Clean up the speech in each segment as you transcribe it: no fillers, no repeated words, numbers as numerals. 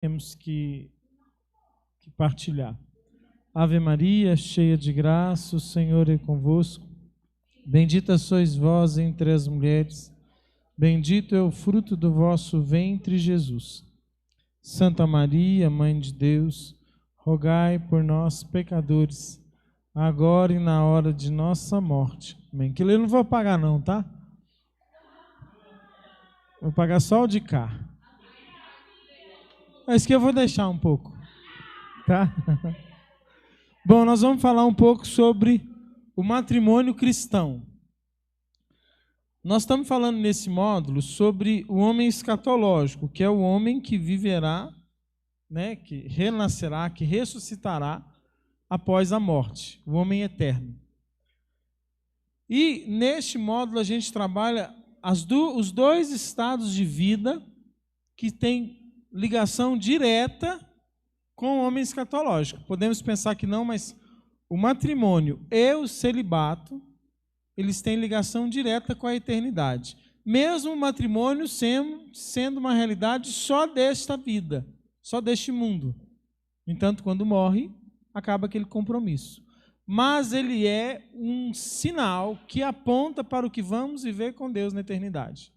temos que partilhar. Ave Maria, cheia de graça, o Senhor é convosco. Bendita sois vós entre as mulheres, bendito é o fruto do vosso ventre, Jesus. Santa Maria, Mãe de Deus, rogai por nós, pecadores, agora e na hora de nossa morte. Amém. Que eu não vou pagar não, tá? Vou pagar só o de cá. Mas que eu vou deixar um pouco, tá? Bom, nós vamos falar um pouco sobre o matrimônio cristão. Nós estamos falando nesse módulo sobre o homem escatológico, que é o homem que viverá, né, que renascerá, que ressuscitará após a morte, o homem eterno. E neste módulo a gente trabalha os dois estados de vida que têm ligação direta com o homem escatológico. Podemos pensar que não, mas o matrimônio e o celibato, eles têm ligação direta com a eternidade. Mesmo o matrimônio sendo uma realidade só desta vida, só deste mundo. Entanto, quando morre, acaba aquele compromisso. Mas ele é um sinal que aponta para o que vamos viver com Deus na eternidade.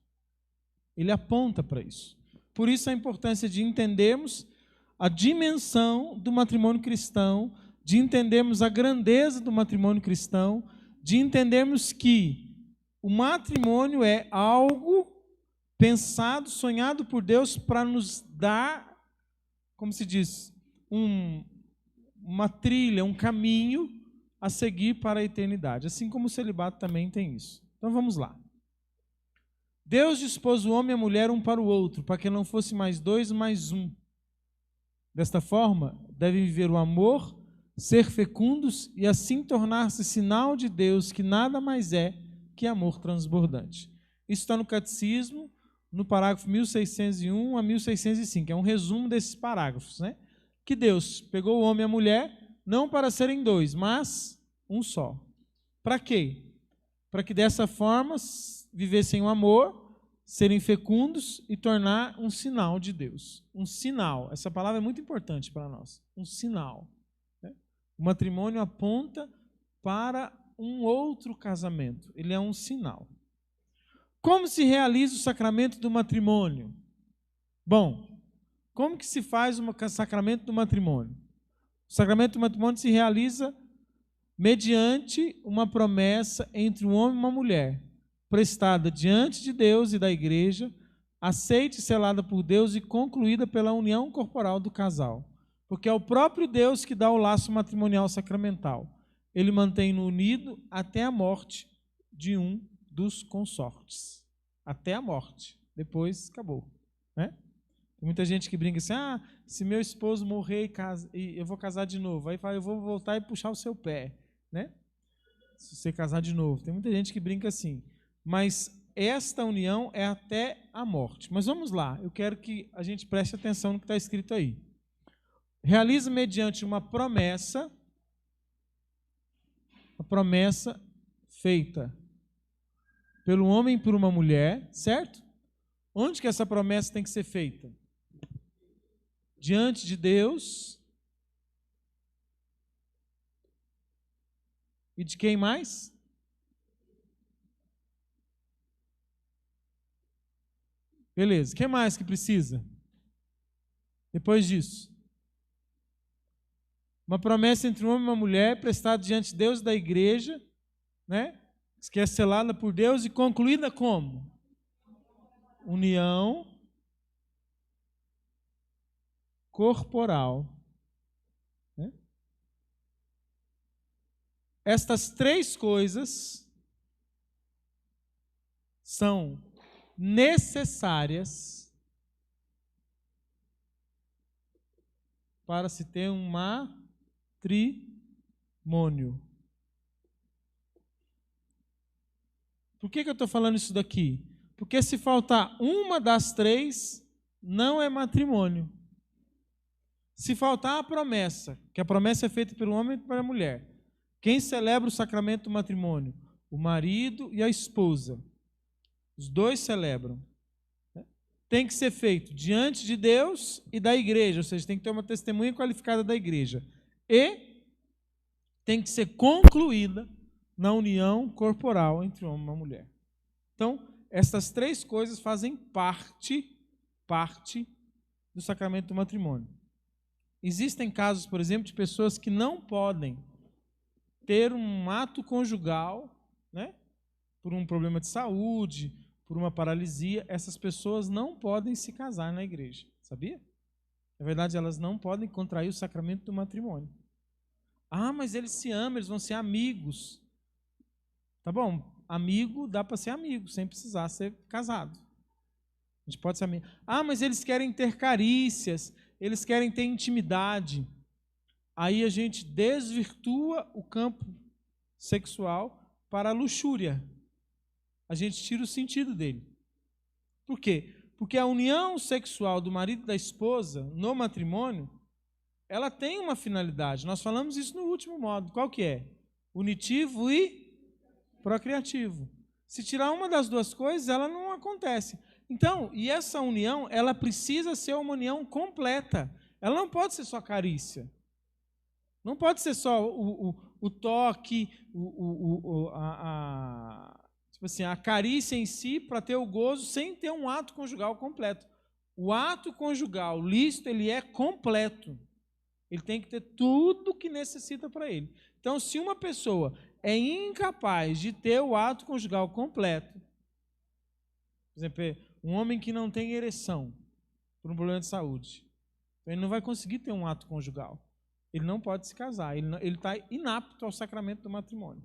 Ele aponta para isso. Por isso a importância de entendermos a dimensão do matrimônio cristão, de entendermos a grandeza do matrimônio cristão, de entendermos que o matrimônio é algo pensado, sonhado por Deus para nos dar, como se diz, uma trilha, um caminho a seguir para a eternidade. Assim como o celibato também tem isso. Então vamos lá. Deus dispôs o homem e a mulher um para o outro, para que não fosse mais dois, mas um. Desta forma, devem viver o amor, ser fecundos e assim tornar-se sinal de Deus, que nada mais é que amor transbordante. Isso está no Catecismo, no parágrafo 1601 a 1605, é um resumo desses parágrafos, né? Que Deus pegou o homem e a mulher, não para serem dois, mas um só. Para quê? Para que dessa forma vivessem o amor, serem fecundos e tornar um sinal de Deus. Um sinal, essa palavra é muito importante para nós, um sinal. O matrimônio aponta para um outro casamento, ele é um sinal. Como se realiza o sacramento do matrimônio? Bom, como que se faz o sacramento do matrimônio? O sacramento do matrimônio se realiza mediante uma promessa entre um homem e uma mulher, prestada diante de Deus e da igreja, aceita e selada por Deus e concluída pela união corporal do casal. Porque é o próprio Deus que dá o laço matrimonial sacramental. Ele mantém-no unido até a morte de um dos consortes. Até a morte. Depois, acabou. Né? Tem muita gente que brinca assim, se meu esposo morrer e eu vou casar de novo. Aí fala, eu vou voltar e puxar o seu pé. Né? Se você casar de novo. Tem muita gente que brinca assim. Mas esta união é até a morte. Mas vamos lá, eu quero que a gente preste atenção no que está escrito aí. Realiza mediante uma promessa feita pelo homem por uma mulher, certo? Onde que essa promessa tem que ser feita? Diante de Deus. E de quem mais? Beleza, o que mais que precisa? Depois disso. Uma promessa entre um homem e uma mulher, prestada diante de Deus e da igreja, né? Que é selada por Deus e concluída como? União corporal. Né? Estas três coisas são necessárias para se ter um matrimônio. Por que eu estou falando isso daqui? Porque se faltar uma das três, não é matrimônio. Se faltar a promessa, que a promessa é feita pelo homem e pela mulher, quem celebra o sacramento do matrimônio? O marido e a esposa. Os dois celebram. tem que ser feito diante de Deus e da igreja, ou seja, tem que ter uma testemunha qualificada da igreja. E tem que ser concluída na união corporal entre um homem e uma mulher. Então, essas três coisas fazem parte do sacramento do matrimônio. Existem casos, por exemplo, de pessoas que não podem ter um ato conjugal, né, por um problema de saúde, por uma paralisia. Essas pessoas não podem se casar na igreja, sabia? Na verdade, elas não podem contrair o sacramento do matrimônio. Ah, mas eles se amam, eles vão ser amigos. Tá bom, amigo dá para ser amigo, sem precisar ser casado. A gente pode ser amigo. Ah, mas eles querem ter carícias, eles querem ter intimidade. Aí a gente desvirtua o campo sexual para a luxúria. A gente tira o sentido dele. Por quê? Porque a união sexual do marido e da esposa no matrimônio, ela tem uma finalidade. Nós falamos isso no último modo. Qual que é? Unitivo e procriativo. Se tirar uma das duas coisas, ela não acontece. Então, e essa união, ela precisa ser uma união completa. Ela não pode ser só carícia. Não pode ser só o toque, tipo assim, a carícia em si para ter o gozo sem ter um ato conjugal completo. O ato conjugal lícito, ele é completo. Ele tem que ter tudo o que necessita para ele. Então, se uma pessoa é incapaz de ter o ato conjugal completo, por exemplo, um homem que não tem ereção por um problema de saúde, ele não vai conseguir ter um ato conjugal. Ele não pode se casar. Ele está inapto ao sacramento do matrimônio.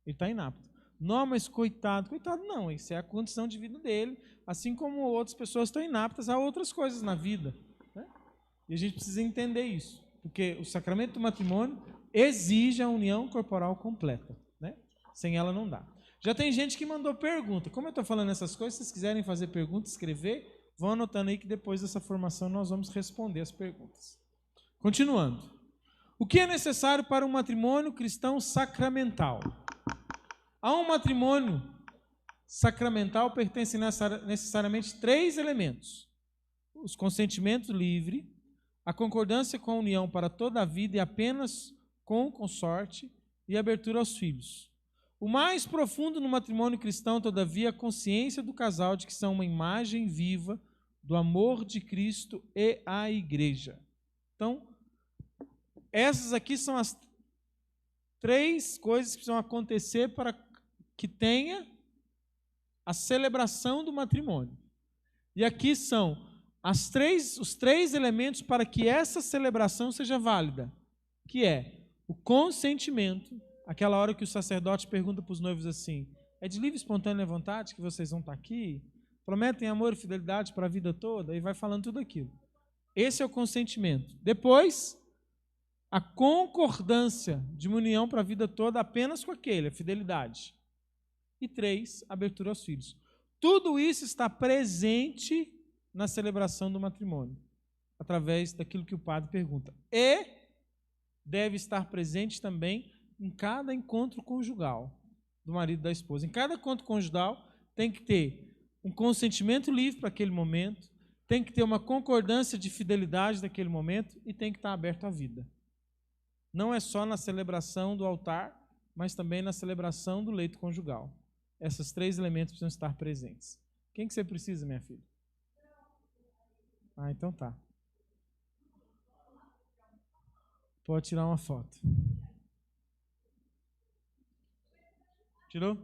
Ele está inapto. Não, mas coitado não. Isso é a condição de vida dele, assim como outras pessoas estão inaptas a outras coisas na vida. Né? E a gente precisa entender isso, porque o sacramento do matrimônio exige a união corporal completa. Né? Sem ela não dá. Já tem gente que mandou pergunta. Como eu estou falando essas coisas, se vocês quiserem fazer pergunta, escrever, vão anotando aí que depois dessa formação nós vamos responder as perguntas. Continuando. O que é necessário para um matrimônio cristão sacramental? A um matrimônio sacramental pertencem necessariamente três elementos: os consentimentos livres, a concordância com a união para toda a vida e apenas com o consorte, e a abertura aos filhos. O mais profundo no matrimônio cristão, todavia, é a consciência do casal de que são uma imagem viva do amor de Cristo e a igreja. Então, essas aqui são as três coisas que precisam acontecer para que tenha a celebração do matrimônio. E aqui são os três elementos para que essa celebração seja válida, que é o consentimento, aquela hora que o sacerdote pergunta para os noivos assim: é de livre e espontânea vontade que vocês vão estar aqui? Prometem amor e fidelidade para a vida toda? E vai falando tudo aquilo. Esse é o consentimento. Depois, a concordância de uma união para a vida toda apenas com aquele, a fidelidade. E 3, abertura aos filhos. Tudo isso está presente na celebração do matrimônio, através daquilo que o padre pergunta. E deve estar presente também em cada encontro conjugal do marido e da esposa. Em cada encontro conjugal tem que ter um consentimento livre para aquele momento, tem que ter uma concordância de fidelidade daquele momento e tem que estar aberto à vida. Não é só na celebração do altar, mas também na celebração do leito conjugal. Esses três elementos precisam estar presentes. Quem que você precisa, minha filha? Ah, então tá. Pode tirar uma foto. Tirou?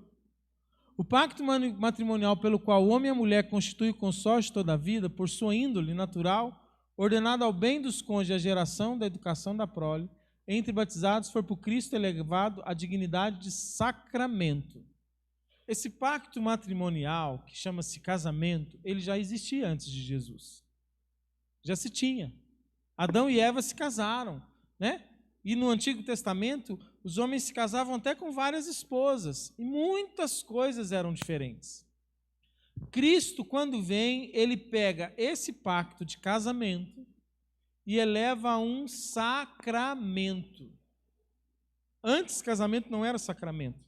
O pacto matrimonial pelo qual o homem e a mulher constituem o consórcio toda a vida, por sua índole natural, ordenado ao bem dos cônjuges, a geração da educação da prole, entre batizados, foi por Cristo elevado à dignidade de sacramento. Esse pacto matrimonial, que chama-se casamento, ele já existia antes de Jesus. Já se tinha. Adão e Eva se casaram, né? E no Antigo Testamento, os homens se casavam até com várias esposas, e muitas coisas eram diferentes. Cristo, quando vem, ele pega esse pacto de casamento e eleva a um sacramento. Antes, casamento não era sacramento.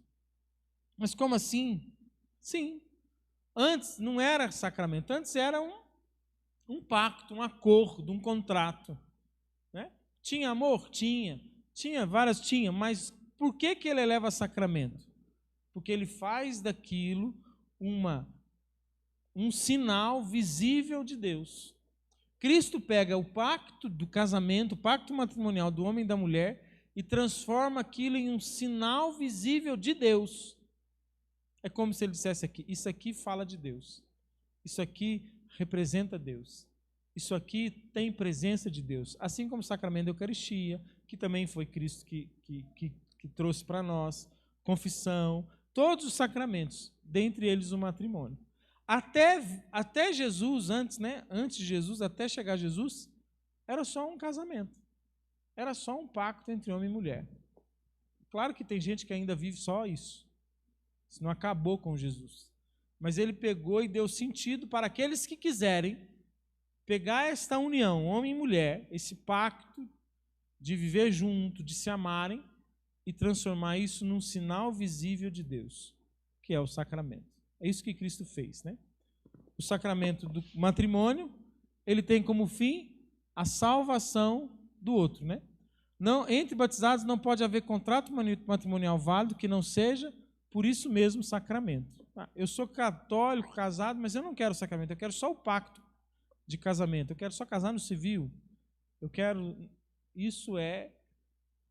Mas como assim? Sim, Antes não era sacramento, antes era um pacto, um acordo, um contrato. Né? Tinha amor? Tinha. Tinha, mas por que ele eleva a sacramento? Porque ele faz daquilo um sinal visível de Deus. Cristo pega o pacto do casamento, o pacto matrimonial do homem e da mulher e transforma aquilo em um sinal visível de Deus. É como se ele dissesse aqui, isso aqui fala de Deus. Isso aqui representa Deus. Isso aqui tem presença de Deus. Assim como o sacramento da Eucaristia, que também foi Cristo que trouxe para nós, confissão, todos os sacramentos, dentre eles o matrimônio. Até Jesus, antes de Jesus, até chegar Jesus, era só um casamento. Era só um pacto entre homem e mulher. Claro que tem gente que ainda vive só isso. Isso não acabou com Jesus. Mas ele pegou e deu sentido para aqueles que quiserem pegar esta união, homem e mulher, esse pacto de viver junto, de se amarem, e transformar isso num sinal visível de Deus, que é o sacramento. É isso que Cristo fez, né? O sacramento do matrimônio, ele tem como fim a salvação do outro, né? Não, entre batizados não pode haver contrato matrimonial válido que não seja, por isso mesmo, sacramento. Eu sou católico, casado, mas eu não quero sacramento, eu quero só o pacto de casamento, eu quero só casar no civil, isso é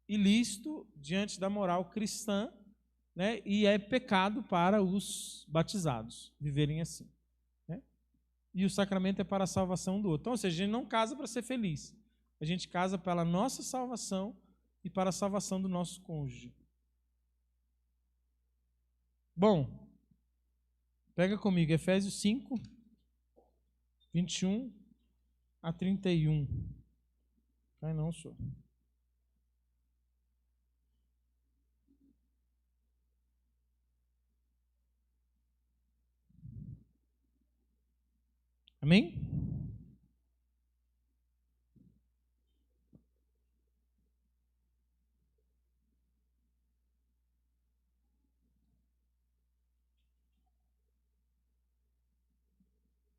ilícito diante da moral cristã, né? E é pecado para os batizados viverem assim, né? E o sacramento é para a salvação do outro. Então, ou seja, a gente não casa para ser feliz, a gente casa pela nossa salvação e para a salvação do nosso cônjuge. Bom, pega comigo Efésios 5, 21 a 31. Ai, não, senhor. Amém?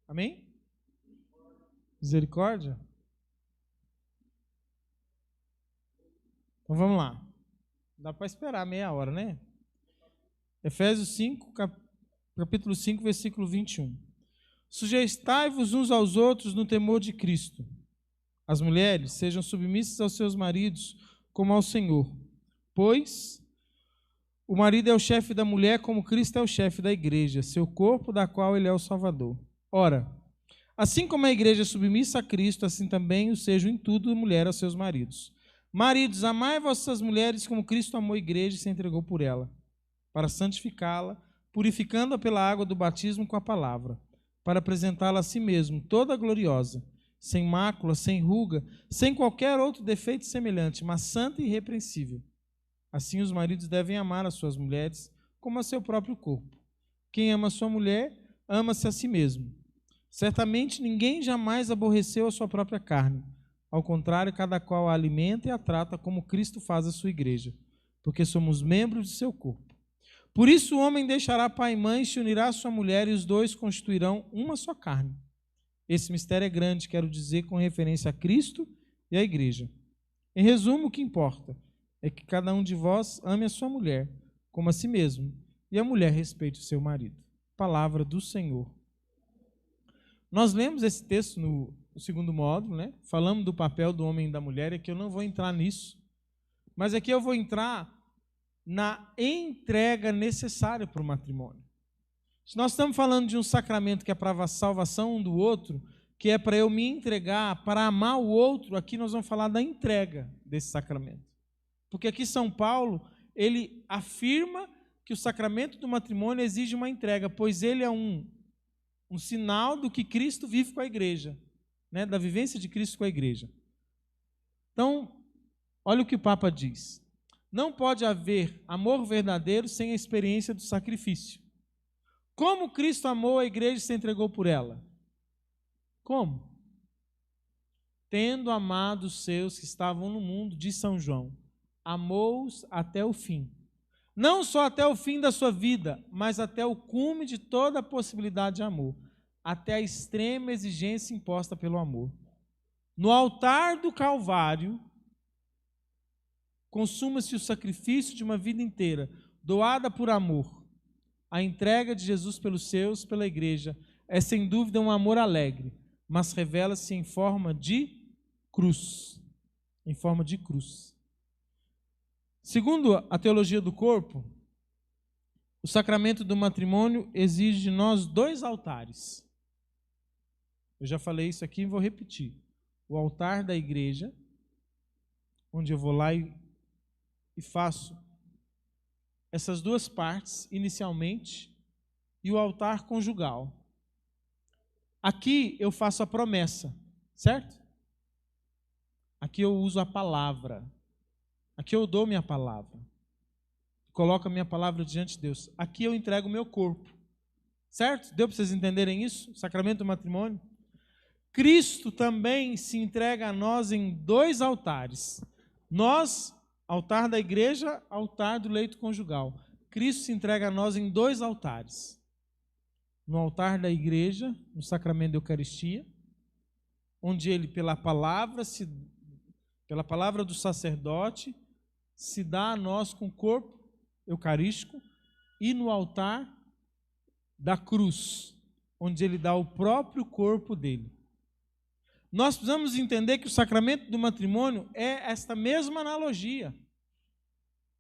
Amém? Misericórdia? Então vamos lá. Dá para esperar meia hora, né? Efésios 5, capítulo 5, versículo 21. Sujeitai-vos uns aos outros no temor de Cristo. As mulheres sejam submissas aos seus maridos, como ao Senhor. Pois o marido é o chefe da mulher, como Cristo é o chefe da igreja, seu corpo, da qual ele é o Salvador. Ora, assim como a igreja é submissa a Cristo, assim também o sejam em tudo mulher aos seus maridos. Maridos, amai vossas mulheres como Cristo amou a igreja e se entregou por ela, para santificá-la, purificando-a pela água do batismo com a palavra, para apresentá-la a si mesmo, toda gloriosa, sem mácula, sem ruga, sem qualquer outro defeito semelhante, mas santa e irrepreensível. Assim os maridos devem amar as suas mulheres como a seu próprio corpo. Quem ama a sua mulher, ama-se a si mesmo. Certamente ninguém jamais aborreceu a sua própria carne. Ao contrário, cada qual a alimenta e a trata como Cristo faz a sua igreja, porque somos membros de seu corpo. Por isso o homem deixará pai e mãe, se unirá à sua mulher, e os dois constituirão uma só carne. Esse mistério é grande, quero dizer, com referência a Cristo e à igreja. Em resumo, o que importa é que cada um de vós ame a sua mulher como a si mesmo, e a mulher respeite o seu marido. Palavra do Senhor. Nós lemos esse texto no segundo módulo, né? Falamos do papel do homem e da mulher, e aqui eu não vou entrar nisso, mas aqui eu vou entrar na entrega necessária para o matrimônio. Se nós estamos falando de um sacramento que é para a salvação um do outro, que é para eu me entregar, para amar o outro, aqui nós vamos falar da entrega desse sacramento. Porque aqui São Paulo, ele afirma que o sacramento do matrimônio exige uma entrega, pois ele é um sinal do que Cristo vive com a igreja, né? Da vivência de Cristo com a igreja. Então, olha o que o Papa diz. Não pode haver amor verdadeiro sem a experiência do sacrifício. Como Cristo amou a igreja e se entregou por ela? Como? Tendo amado os seus que estavam no mundo, diz São João, amou-os até o fim. não só até o fim da sua vida, mas até o cume de toda a possibilidade de amor, até a extrema exigência imposta pelo amor. No altar do Calvário, consuma-se o sacrifício de uma vida inteira, doada por amor. A entrega de Jesus pelos seus, pela igreja, é sem dúvida um amor alegre, mas revela-se em forma de cruz. Em forma de cruz. Segundo a teologia do corpo, o sacramento do matrimônio exige de nós 2 altares. Eu já falei isso aqui e vou repetir. O altar da igreja, onde eu vou lá e faço essas 2 partes inicialmente, e o altar conjugal. Aqui eu faço a promessa, certo? Aqui eu uso a palavra. Aqui eu dou minha palavra. Coloco a minha palavra diante de Deus. Aqui eu entrego o meu corpo. Certo? Deu para vocês entenderem isso? O sacramento do matrimônio. Cristo também se entrega a nós em 2 altares. Nós, altar da igreja, altar do leito conjugal. Cristo se entrega a nós em 2 altares. No altar da igreja, no sacramento da Eucaristia, onde ele, pela palavra do sacerdote, se dá a nós com o corpo eucarístico, e no altar da cruz, onde ele dá o próprio corpo dele. Nós precisamos entender que o sacramento do matrimônio é esta mesma analogia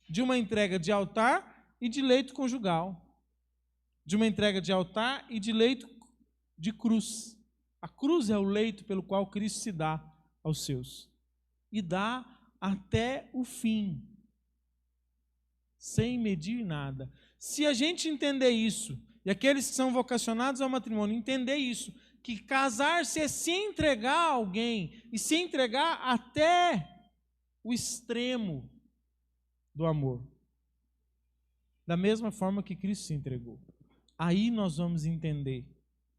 de uma entrega de altar e de leito conjugal, de uma entrega de altar e de leito de cruz. A cruz é o leito pelo qual Cristo se dá aos seus, e dá até o fim, sem medir nada. Se a gente entender isso, e aqueles que são vocacionados ao matrimônio entender isso, que casar-se é se entregar a alguém, e se entregar até o extremo do amor, da mesma forma que Cristo se entregou. Aí nós vamos entender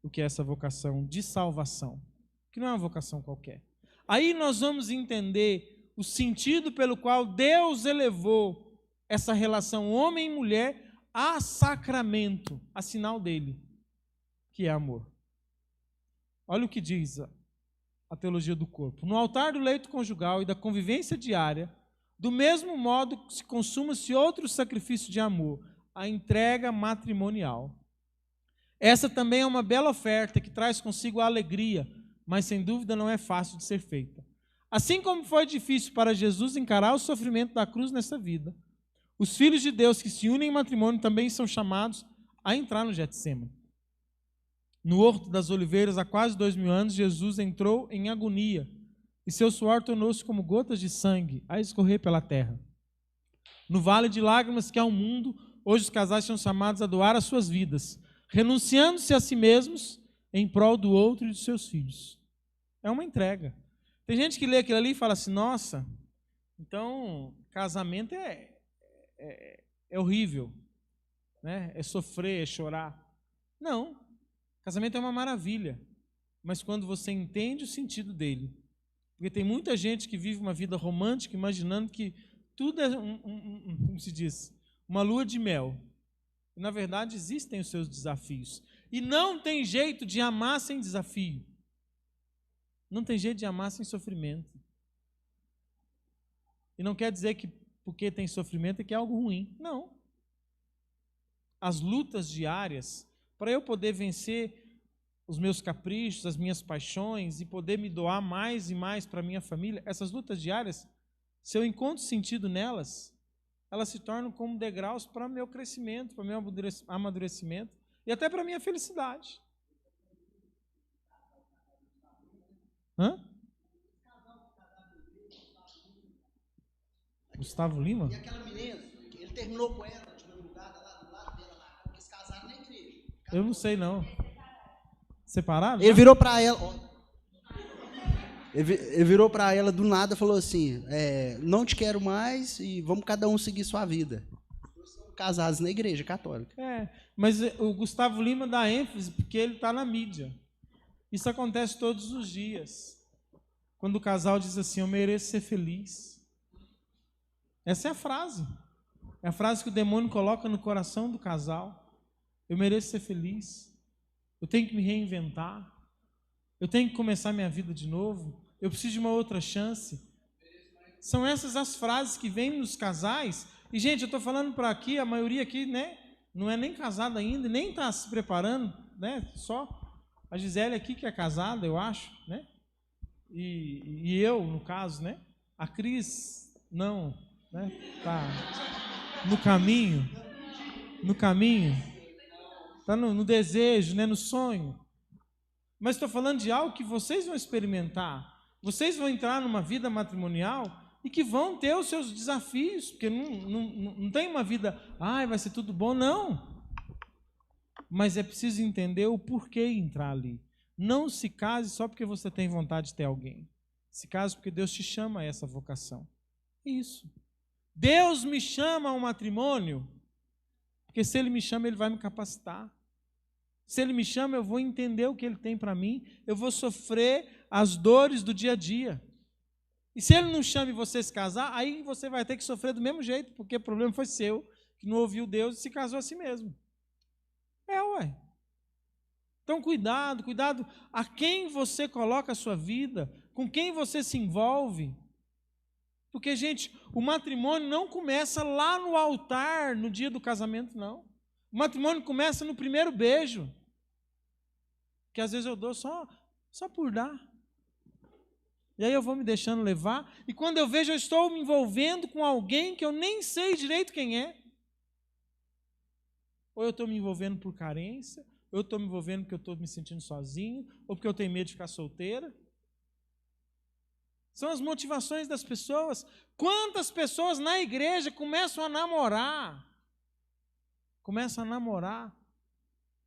o que é essa vocação de salvação, que não é uma vocação qualquer. Aí nós vamos entender o sentido pelo qual Deus elevou essa relação homem e mulher a sacramento, a sinal dele, que é amor. Olha o que diz a teologia do corpo. No altar do leito conjugal e da convivência diária, do mesmo modo se consuma-se outro sacrifício de amor, a entrega matrimonial. Essa também é uma bela oferta que traz consigo a alegria, mas sem dúvida não é fácil de ser feita. Assim como foi difícil para Jesus encarar o sofrimento da cruz nessa vida, os filhos de Deus que se unem em matrimônio também são chamados a entrar no Getsêmani. No Horto das Oliveiras, há quase 2000 anos, Jesus entrou em agonia e seu suor tornou-se como gotas de sangue a escorrer pela terra. No vale de lágrimas que é o mundo, hoje os casais são chamados a doar as suas vidas, renunciando-se a si mesmos em prol do outro e dos seus filhos. É uma entrega. Tem gente que lê aquilo ali e fala assim, nossa, então casamento é horrível, né? É sofrer, é chorar. Não, casamento é uma maravilha, mas quando você entende o sentido dele, porque tem muita gente que vive uma vida romântica imaginando que tudo é como se diz, uma lua de mel. E, na verdade, existem os seus desafios. E não tem jeito de amar sem desafio. Não tem jeito de amar sem sofrimento. E não quer dizer que porque tem sofrimento é que é algo ruim. Não. As lutas diárias, para eu poder vencer os meus caprichos, as minhas paixões e poder me doar mais e mais para a minha família, essas lutas diárias, se eu encontro sentido nelas, elas se tornam como degraus para o meu crescimento, para o meu amadurecimento e até para a minha felicidade. Hã? Gustavo Lima? E aquela menina, ele terminou com ela de madrugada lá do lado dela lá, porque eles casaram na igreja. Eu não sei não. Separaram? Ele virou para ela, ele virou para ela do nada e falou assim, não te quero mais e vamos cada um seguir sua vida. Eles são casados na igreja católica. Mas o Gustavo Lima dá ênfase porque ele está na mídia. Isso acontece todos os dias. Quando o casal diz assim, eu mereço ser feliz. Essa é a frase. É a frase que o demônio coloca no coração do casal. Eu mereço ser feliz. Eu tenho que me reinventar. Eu tenho que começar minha vida de novo. Eu preciso de uma outra chance. São essas as frases que vêm nos casais. E, gente, eu estou falando para aqui, a maioria aqui, né, não é nem casada ainda, nem está se preparando, né, só a Gisele aqui que é casada, eu acho, né, e eu, no caso, né, a Cris, não, né, tá no caminho, está no desejo, né, no sonho. Mas estou falando de algo que vocês vão experimentar. Vocês vão entrar numa vida matrimonial e que vão ter os seus desafios, porque não tem uma vida, vai ser tudo bom, não. Mas é preciso entender o porquê entrar ali. Não se case só porque você tem vontade de ter alguém. Se case porque Deus te chama a essa vocação. É isso. Deus me chama ao matrimônio, porque se Ele me chama, Ele vai me capacitar. Se Ele me chama, eu vou entender o que Ele tem para mim, eu vou sofrer as dores do dia a dia. E se Ele não chama e você se casar, aí você vai ter que sofrer do mesmo jeito, porque o problema foi seu, que não ouviu Deus e se casou a si mesmo. Ué. Então cuidado a quem você coloca a sua vida, com quem você se envolve. Porque, gente, o matrimônio não começa lá no altar, no dia do casamento, não. O matrimônio começa no primeiro beijo, que às vezes eu dou só por dar. E aí eu vou me deixando levar, e quando eu vejo, eu estou me envolvendo com alguém que eu nem sei direito quem é. Ou eu estou me envolvendo por carência, ou eu estou me envolvendo porque eu estou me sentindo sozinho, ou porque eu tenho medo de ficar solteira. São as motivações das pessoas. Quantas pessoas na igreja começam a namorar? Começam a namorar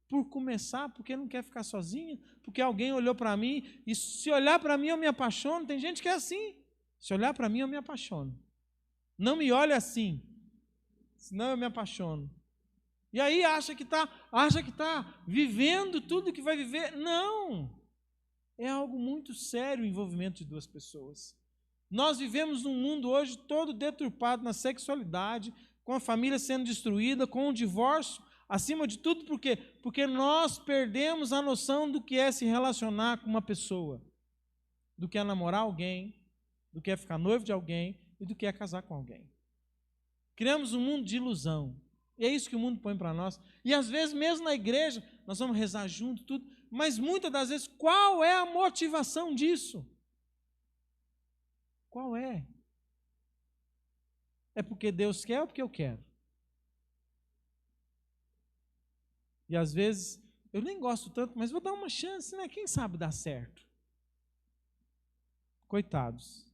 por começar, porque não quer ficar sozinha, porque alguém olhou para mim, e se olhar para mim eu me apaixono. Tem gente que é assim, se olhar para mim eu me apaixono. Não me olhe assim, senão eu me apaixono. E aí acha que está vivendo tudo que vai viver. Não! É algo muito sério o envolvimento de duas pessoas. Nós vivemos num mundo hoje todo deturpado na sexualidade, com a família sendo destruída, com o divórcio. Acima de tudo, por quê? Porque nós perdemos a noção do que é se relacionar com uma pessoa, do que é namorar alguém, do que é ficar noivo de alguém e do que é casar com alguém. Criamos um mundo de ilusão. E é isso que o mundo põe para nós. E às vezes, mesmo na igreja, nós vamos rezar junto, tudo, mas muitas das vezes, qual é a motivação disso? Qual é? É porque Deus quer ou porque eu quero? E às vezes, eu nem gosto tanto, mas vou dar uma chance, né? Quem sabe dá certo? Coitados.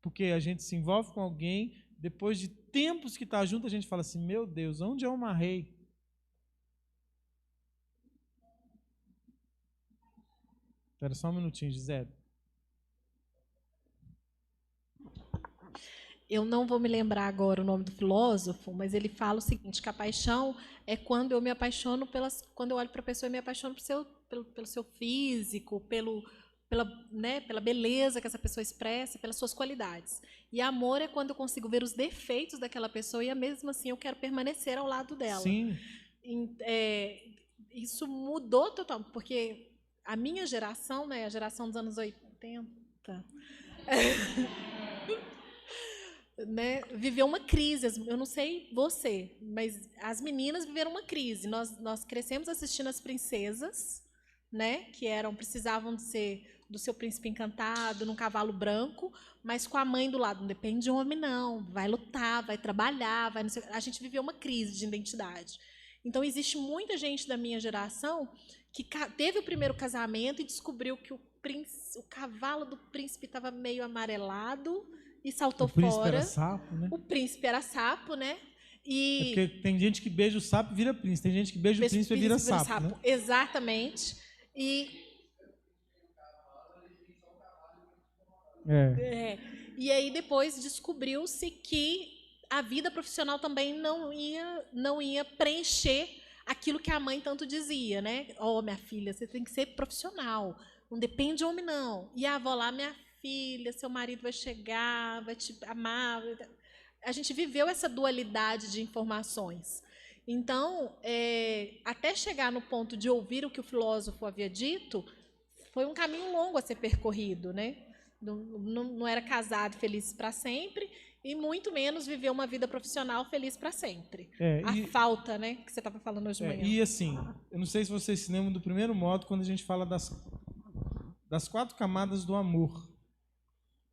Porque a gente se envolve com alguém, depois de tempos que está junto, a gente fala assim, meu Deus, onde eu amarrei? Espera só um minutinho, Gisele. Eu não vou me lembrar agora o nome do filósofo, mas ele fala o seguinte, que a paixão é quando eu me apaixono quando eu olho para a pessoa e me apaixono pelo seu físico, pela beleza que essa pessoa expressa, pelas suas qualidades. E amor é quando eu consigo ver os defeitos daquela pessoa e mesmo assim eu quero permanecer ao lado dela. Sim. Isso mudou totalmente, porque a minha geração, né, a geração dos anos 80, né, viveu uma crise. Eu não sei você, mas as meninas viveram uma crise. Nós crescemos assistindo as princesas, né, que precisavam do seu príncipe encantado, num cavalo branco, mas com a mãe do lado. Não depende de um homem, não. Vai lutar, vai trabalhar, vai não sei. A gente viveu uma crise de identidade. Então, existe muita gente da minha geração que teve o primeiro casamento e descobriu que o cavalo do príncipe estava meio amarelado e saltou fora. O príncipe era sapo, né? O príncipe era sapo, né? É porque tem gente que beija o sapo e vira príncipe. Tem gente que beija o príncipe e vira sapo. Né? Exatamente. E aí depois descobriu-se que a vida profissional também não ia preencher aquilo que a mãe tanto dizia, né? Minha filha, você tem que ser profissional. Não depende de homem, não. E a avó lá, minha filha, seu marido vai chegar, vai te amar. a gente viveu essa dualidade de informações. Então, até chegar no ponto de ouvir o que o filósofo havia dito, foi um caminho longo a ser percorrido, né? Não era casado feliz para sempre e muito menos viver uma vida profissional feliz para sempre. A falta, né, que você estava falando hoje de manhã. E assim, eu não sei se vocês se lembram do primeiro módulo, quando a gente fala das 4 camadas do amor.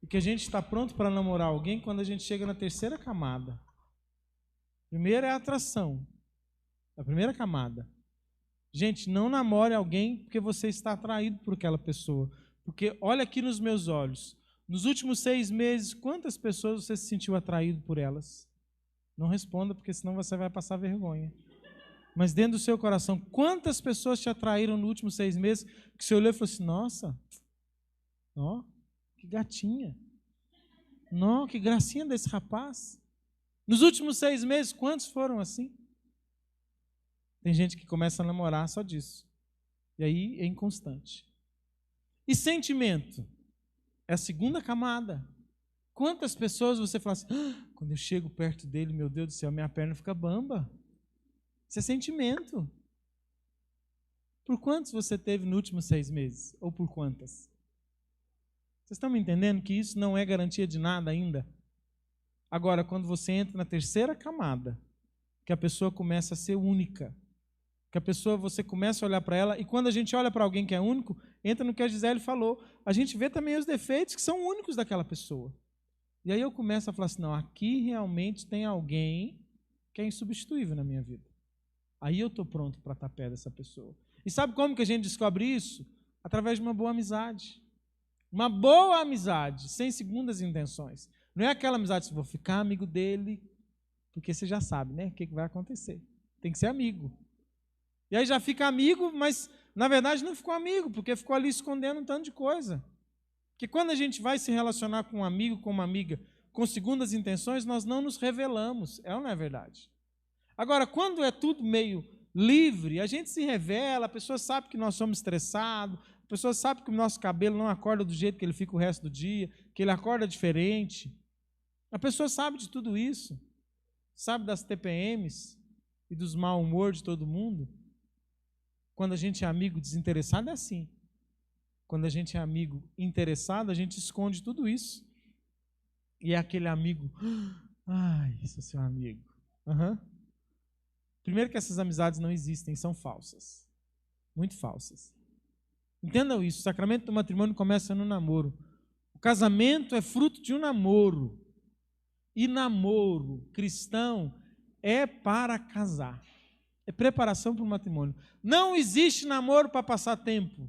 E que a gente está pronto para namorar alguém quando a gente chega na 3ª camada. Primeiro é a atração. A primeira camada. Gente, não namore alguém porque você está atraído por aquela pessoa. Porque olha aqui nos meus olhos. Nos últimos 6 meses, quantas pessoas você se sentiu atraído por elas? Não responda, porque senão você vai passar vergonha. Mas dentro do seu coração, quantas pessoas te atraíram nos últimos 6 meses que você olhou e falou assim, nossa, ó, que gatinha. Não, que gracinha desse rapaz. Nos últimos 6 meses, quantos foram assim? Tem gente que começa a namorar só disso. E aí é inconstante. E sentimento? É a 2ª camada. Quantas pessoas você fala assim, quando eu chego perto dele, meu Deus do céu, minha perna fica bamba. Isso é sentimento. Por quantos você teve nos últimos 6 meses? Ou por quantas? Vocês estão me entendendo que isso não é garantia de nada ainda? Agora, quando você entra na 3ª camada, que a pessoa começa a ser única, que a pessoa, você começa a olhar para ela, e quando a gente olha para alguém que é único, entra no que a Gisele falou, a gente vê também os defeitos que são únicos daquela pessoa. E aí eu começo a falar assim, não, aqui realmente tem alguém que é insubstituível na minha vida. Aí eu estou pronto para estar perto dessa pessoa. E sabe como que a gente descobre isso? Através de uma boa amizade. Uma boa amizade, sem segundas intenções. Não é aquela amizade que vou ficar amigo dele, porque você já sabe, né? O que vai acontecer. Tem que ser amigo. E aí já fica amigo, mas na verdade não ficou amigo, porque ficou ali escondendo um tanto de coisa. Porque quando a gente vai se relacionar com um amigo, com uma amiga, com segundas intenções, nós não nos revelamos. É ou não é verdade? Agora, quando é tudo meio livre, a gente se revela, a pessoa sabe que nós somos estressados, a pessoa sabe que o nosso cabelo não acorda do jeito que ele fica o resto do dia, que ele acorda diferente. A pessoa sabe de tudo isso, sabe das TPMs e dos mau humor de todo mundo. Quando a gente é amigo desinteressado é assim. Quando a gente é amigo interessado, a gente esconde tudo isso. E é aquele amigo, ai, esse é seu amigo. Primeiro que essas amizades não existem, são falsas. Muito falsas. Entendam isso, o sacramento do matrimônio começa no namoro. O casamento é fruto de um namoro. E namoro cristão é para casar. É preparação para o matrimônio. Não existe namoro para passar tempo.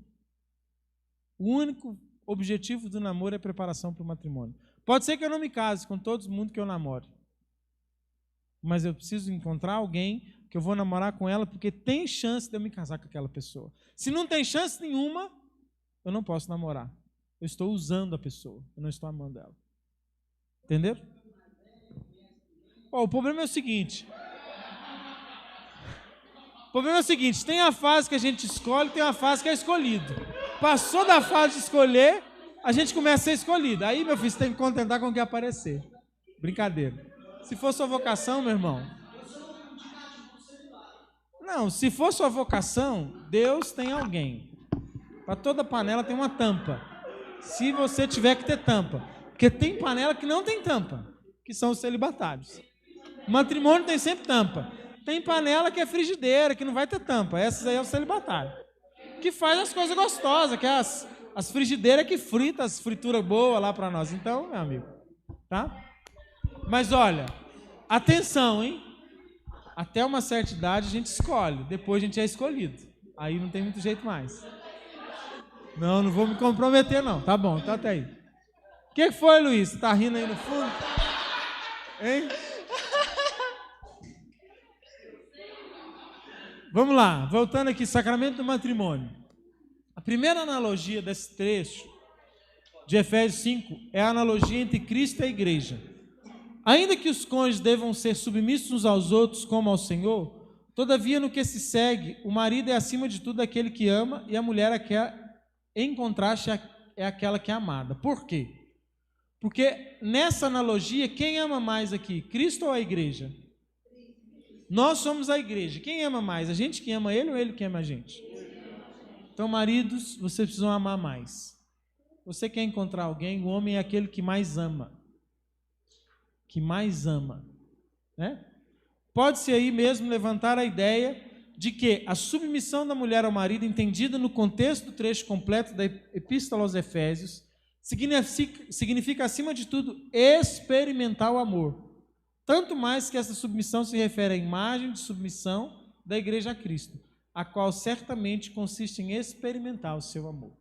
O único objetivo do namoro é preparação para o matrimônio. Pode ser que eu não me case com todo mundo que eu namore. Mas eu preciso encontrar alguém que eu vou namorar com ela porque tem chance de eu me casar com aquela pessoa. Se não tem chance nenhuma, eu não posso namorar. Eu estou usando a pessoa, eu não estou amando ela. Entenderam? O problema é o seguinte. Tem a fase que a gente escolhe, tem a fase que é escolhido. Passou da fase de escolher, a gente começa a ser escolhido. Aí, meu filho, você tem que contentar com o que aparecer. Brincadeira. Se for sua vocação, meu irmão. Não, se for sua vocação, Deus tem alguém. Para toda panela tem uma tampa. Se você tiver que ter tampa. Porque tem panela que não tem tampa, que são os celibatários. O matrimônio tem sempre tampa. Tem panela que é frigideira, que não vai ter tampa. Essas aí é o celibatário. Que faz as coisas gostosas, que é as frigideiras que fritam, as frituras boas lá para nós. Então, meu amigo, tá? Mas olha, atenção, hein? Até uma certa idade a gente escolhe, depois a gente é escolhido. Aí não tem muito jeito mais. Não vou me comprometer não. Tá bom, tá até aí. O que foi, Luiz? Você tá rindo aí no fundo? Hein? Vamos lá, voltando aqui, sacramento do matrimônio. A primeira analogia desse trecho de Efésios 5 é a analogia entre Cristo e a igreja. Ainda que os cônjuges devam ser submissos uns aos outros como ao Senhor, todavia no que se segue, o marido é acima de tudo aquele que ama e a mulher, em contraste, é aquela que é amada. Por quê? Porque nessa analogia, quem ama mais aqui? Cristo ou a igreja? Nós somos a igreja. Quem ama mais? A gente que ama ele ou ele que ama a gente? Então, maridos, vocês precisam amar mais. Você quer encontrar alguém, o homem é aquele que mais ama. Que mais ama. Né? Pode-se aí mesmo levantar a ideia de que a submissão da mulher ao marido, entendida no contexto do trecho completo da Epístola aos Efésios, significa, acima de tudo, experimentar o amor. Tanto mais que essa submissão se refere à imagem de submissão da igreja a Cristo, a qual certamente consiste em experimentar o seu amor.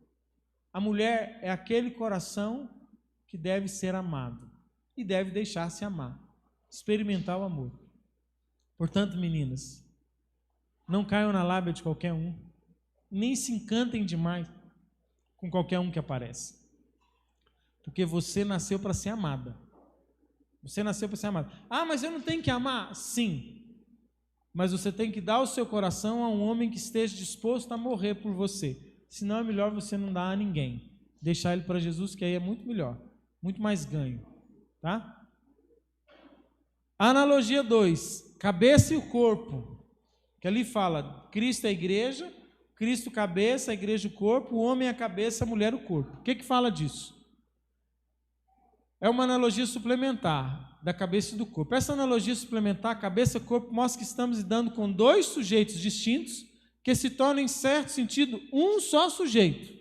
A mulher é aquele coração que deve ser amado e deve deixar-se amar, experimentar o amor. Portanto, meninas, não caiam na lábia de qualquer um, nem se encantem demais com qualquer um que aparece, porque você nasceu para ser amada. Você nasceu para ser amada. Ah, mas eu não tenho que amar? Sim, mas você tem que dar o seu coração a um homem que esteja disposto a morrer por você. Senão é melhor você não dar a ninguém, deixar ele para Jesus, que aí é muito melhor, muito mais ganho, tá? Analogia 2, cabeça e o corpo, que ali fala, Cristo é a igreja, Cristo cabeça, a igreja o corpo, o homem é a cabeça, a mulher o corpo. O que fala disso? É uma analogia suplementar da cabeça e do corpo. Essa analogia suplementar, cabeça e corpo, mostra que estamos lidando com dois sujeitos distintos que se tornam, em certo sentido, um só sujeito.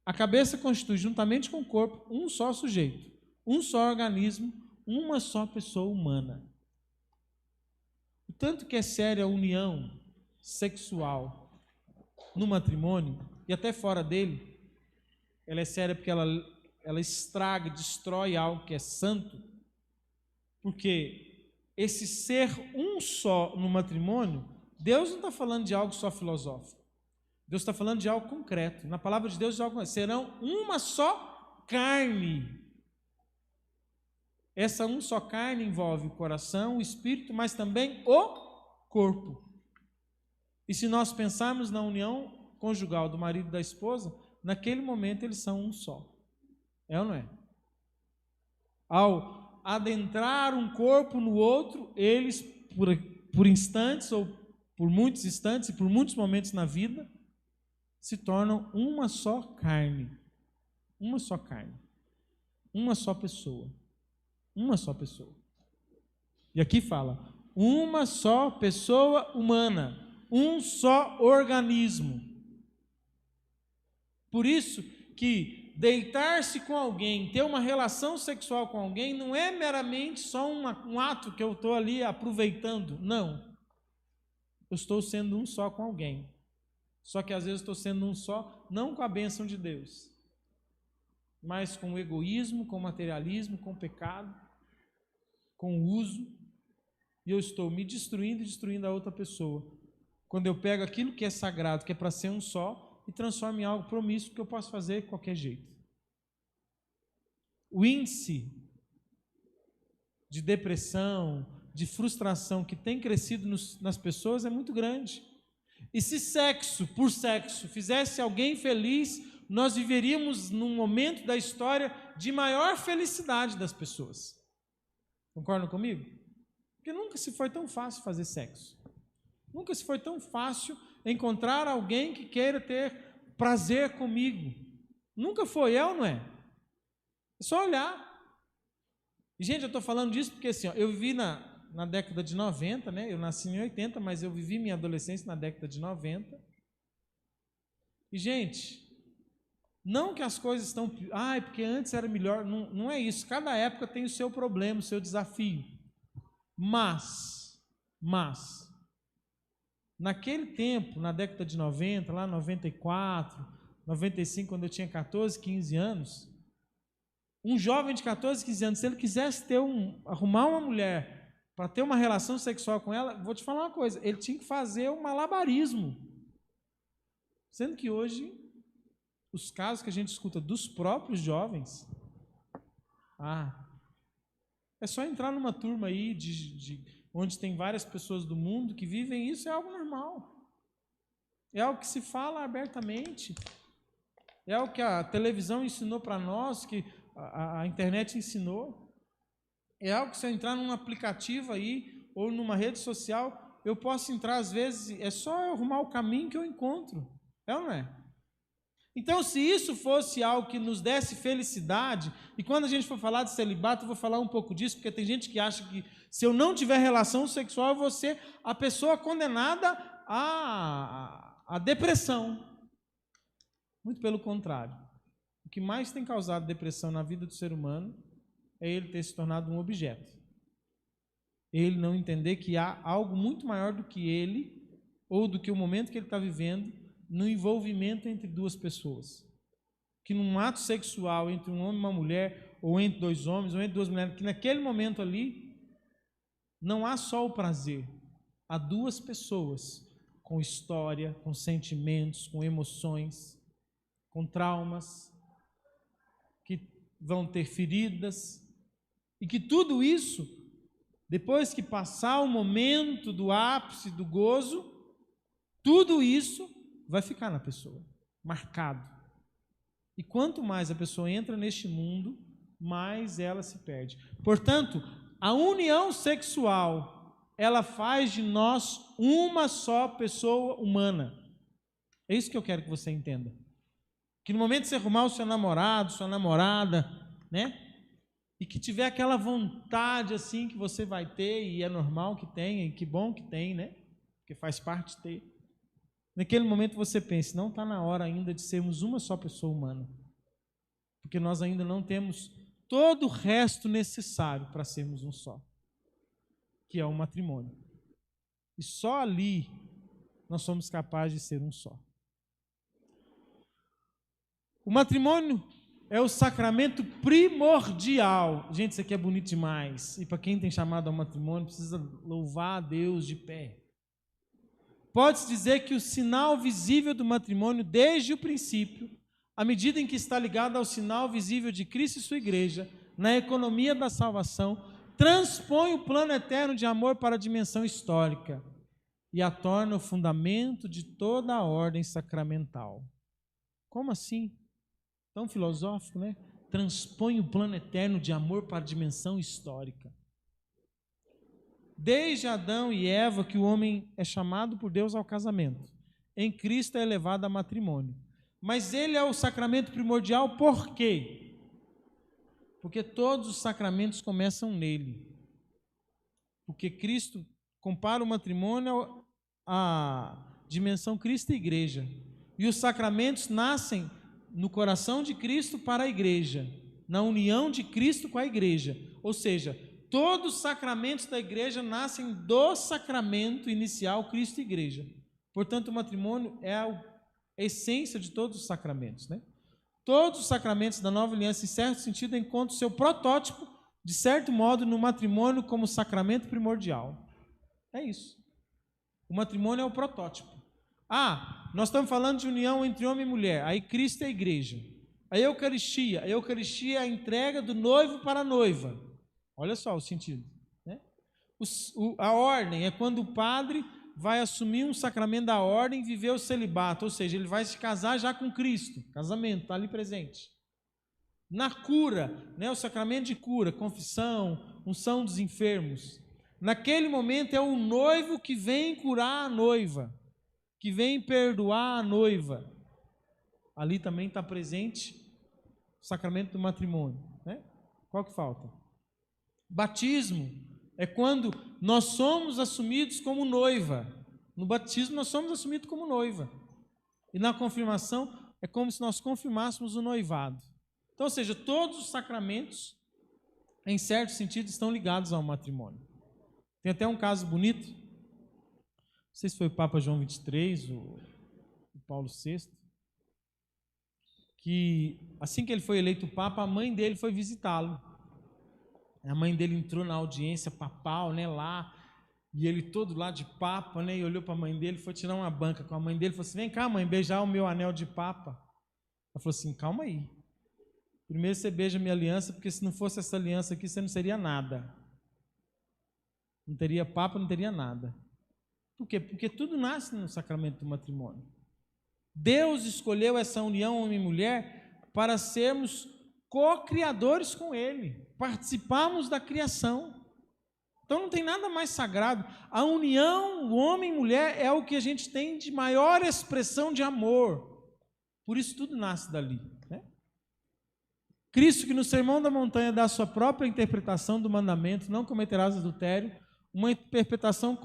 A cabeça constitui, juntamente com o corpo, um só sujeito, um só organismo, uma só pessoa humana. O tanto que é séria a união sexual no matrimônio, e até fora dele, ela é séria porque ela estraga, destrói algo que é santo, porque esse ser um só no matrimônio, Deus não está falando de algo só filosófico, Deus está falando de algo concreto. Na palavra de Deus, serão uma só carne. Essa uma só carne envolve o coração, o espírito, mas também o corpo. E se nós pensarmos na união conjugal do marido e da esposa, naquele momento eles são um só. É ou não é? Ao adentrar um corpo no outro, eles, por instantes, ou por muitos instantes e por muitos momentos na vida, se tornam uma só carne. Uma só carne. Uma só pessoa. Uma só pessoa. E aqui fala, uma só pessoa humana, um só organismo. Por isso que deitar-se com alguém, ter uma relação sexual com alguém, não é meramente só um ato que eu estou ali aproveitando. Não. Eu estou sendo um só com alguém. Só que às vezes estou sendo um só, não com a bênção de Deus, mas com o egoísmo, com o materialismo, com o pecado, com o uso, e eu estou me destruindo e destruindo a outra pessoa. Quando eu pego aquilo que é sagrado, que é para ser um só, e transformo em algo promíscuo que eu posso fazer de qualquer jeito. O índice de depressão, de frustração que tem crescido nas pessoas é muito grande. E se sexo por sexo fizesse alguém feliz, nós viveríamos num momento da história de maior felicidade das pessoas. Concordam comigo? Porque nunca se foi tão fácil fazer sexo. Nunca se foi tão fácil encontrar alguém que queira ter prazer comigo. Nunca foi, é ou não é? É só olhar. E, gente, eu estou falando disso porque assim, ó, eu vivi na década de 90, né? Eu nasci em 80, mas eu vivi minha adolescência na década de 90. E, gente, não que as coisas estão... porque antes era melhor. Não, não é isso. Cada época tem o seu problema, o seu desafio. Mas, naquele tempo, na década de 90, lá 94, 95, quando eu tinha 14, 15 anos, um jovem de 14, 15 anos, se ele quisesse arrumar uma mulher para ter uma relação sexual com ela, vou te falar uma coisa, ele tinha que fazer um malabarismo. Sendo que hoje, os casos que a gente escuta dos próprios jovens, é só entrar numa turma aí onde tem várias pessoas do mundo que vivem isso, é algo normal. É algo que se fala abertamente. É algo que a televisão ensinou para nós, que a internet ensinou. É algo que se eu entrar num aplicativo aí, ou numa rede social, eu posso entrar às vezes, é só eu arrumar o caminho que eu encontro. É ou não é? Então, se isso fosse algo que nos desse felicidade, e quando a gente for falar de celibato, eu vou falar um pouco disso, porque tem gente que acha que se eu não tiver relação sexual, eu vou ser a pessoa condenada à depressão. Muito pelo contrário. O que mais tem causado depressão na vida do ser humano é ele ter se tornado um objeto. Ele não entender que há algo muito maior do que ele, ou do que o momento que ele está vivendo, no envolvimento entre duas pessoas. Que num ato sexual entre um homem e uma mulher, ou entre dois homens, ou entre duas mulheres, que naquele momento ali, não há só o prazer. Há duas pessoas com história, com sentimentos, com emoções, com traumas, que vão ter feridas, e que tudo isso, depois que passar o momento do ápice, do gozo, tudo isso vai ficar na pessoa, marcado. E quanto mais a pessoa entra neste mundo, mais ela se perde. Portanto, a união sexual, ela faz de nós uma só pessoa humana. É isso que eu quero que você entenda. Que no momento de você arrumar o seu namorado, sua namorada, né? E que tiver aquela vontade assim que você vai ter, e é normal que tenha, e que bom que tem, né? Porque faz parte de ter. Naquele momento você pensa, não está na hora ainda de sermos uma só pessoa humana. Porque nós ainda não temos todo o resto necessário para sermos um só. Que é o matrimônio. E só ali nós somos capazes de ser um só. O matrimônio é o sacramento primordial. Gente, isso aqui é bonito demais. E para quem tem chamado ao matrimônio, precisa louvar a Deus de pé. Pode-se dizer que o sinal visível do matrimônio, desde o princípio, à medida em que está ligado ao sinal visível de Cristo e sua igreja, na economia da salvação, transpõe o plano eterno de amor para a dimensão histórica e a torna o fundamento de toda a ordem sacramental. Como assim? Tão filosófico, né? Transpõe o plano eterno de amor para a dimensão histórica. Desde Adão e Eva que o homem é chamado por Deus ao casamento. Em Cristo é elevado a matrimônio. Mas ele é o sacramento primordial por quê? Porque todos os sacramentos começam nele. Porque Cristo compara o matrimônio à dimensão Cristo e igreja. E os sacramentos nascem no coração de Cristo para a igreja, na união de Cristo com a igreja. Ou seja, todos os sacramentos da igreja nascem do sacramento inicial Cristo e igreja. Portanto, o matrimônio é a essência de todos os sacramentos, né? Todos os sacramentos da nova aliança, em certo sentido, encontram seu protótipo, de certo modo, no matrimônio como sacramento primordial. É isso. O matrimônio é o protótipo. Nós estamos falando de união entre homem e mulher. Aí Cristo é a igreja. A Eucaristia é a entrega do noivo para a noiva. Olha só o sentido, né? A ordem é quando o padre vai assumir um sacramento da ordem e viver o celibato, ou seja, ele vai se casar já com Cristo. Casamento, está ali presente. Na cura, né, o sacramento de cura, confissão, unção dos enfermos. Naquele momento é o noivo que vem curar a noiva, que vem perdoar a noiva. Ali também está presente o sacramento do matrimônio, né? Qual que falta? Batismo é quando nós somos assumidos como noiva. No batismo nós somos assumidos como noiva. E na confirmação é como se nós confirmássemos o noivado. Então, ou seja, todos os sacramentos, em certo sentido, estão ligados ao matrimônio. Tem até um caso bonito, não sei se foi o Papa João XXIII, ou o Paulo VI, que assim que ele foi eleito Papa, a mãe dele foi visitá-lo. A mãe dele entrou na audiência papal, né, lá, e ele todo lá de papa, né, e olhou para a mãe dele, foi tirar uma banca com a mãe dele, falou assim, vem cá, mãe, beijar o meu anel de papa. Ela falou assim, calma aí, primeiro você beija a minha aliança, porque se não fosse essa aliança aqui, você não seria nada. Não teria papa, não teria nada. Por quê? Porque tudo nasce no sacramento do matrimônio. Deus escolheu essa união homem e mulher para sermos co-criadores com Ele, participamos da criação. Então não tem nada mais sagrado. A união, o homem e mulher, é o que a gente tem de maior expressão de amor. Por isso tudo nasce dali, né? Cristo, que no Sermão da Montanha dá a sua própria interpretação do mandamento, não cometerás adultério, uma interpretação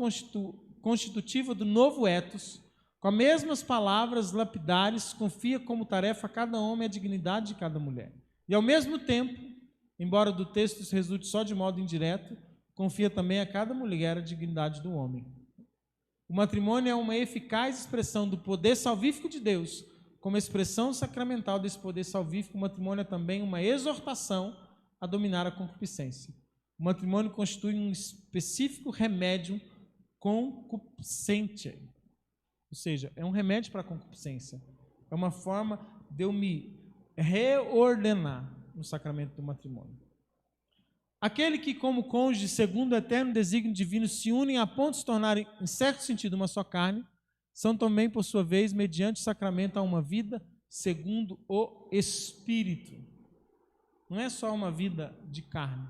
constitutiva do novo ethos, com as mesmas palavras lapidares, confia como tarefa a cada homem a dignidade de cada mulher. E ao mesmo tempo, embora do texto isso resulte só de modo indireto, confia também a cada mulher a dignidade do homem. O matrimônio é uma eficaz expressão do poder salvífico de Deus. Como expressão sacramental desse poder salvífico, o matrimônio é também uma exortação a dominar a concupiscência. O matrimônio constitui um específico remédio concupiscente, ou seja, é um remédio para a concupiscência. É uma forma de eu me reordenar no sacramento do matrimônio. Aquele que, como cônjuge, segundo o eterno desígnio divino, se unem a ponto de se tornarem, em certo sentido, uma só carne, são também, por sua vez, mediante o sacramento, a uma vida segundo o Espírito. Não é só uma vida de carne,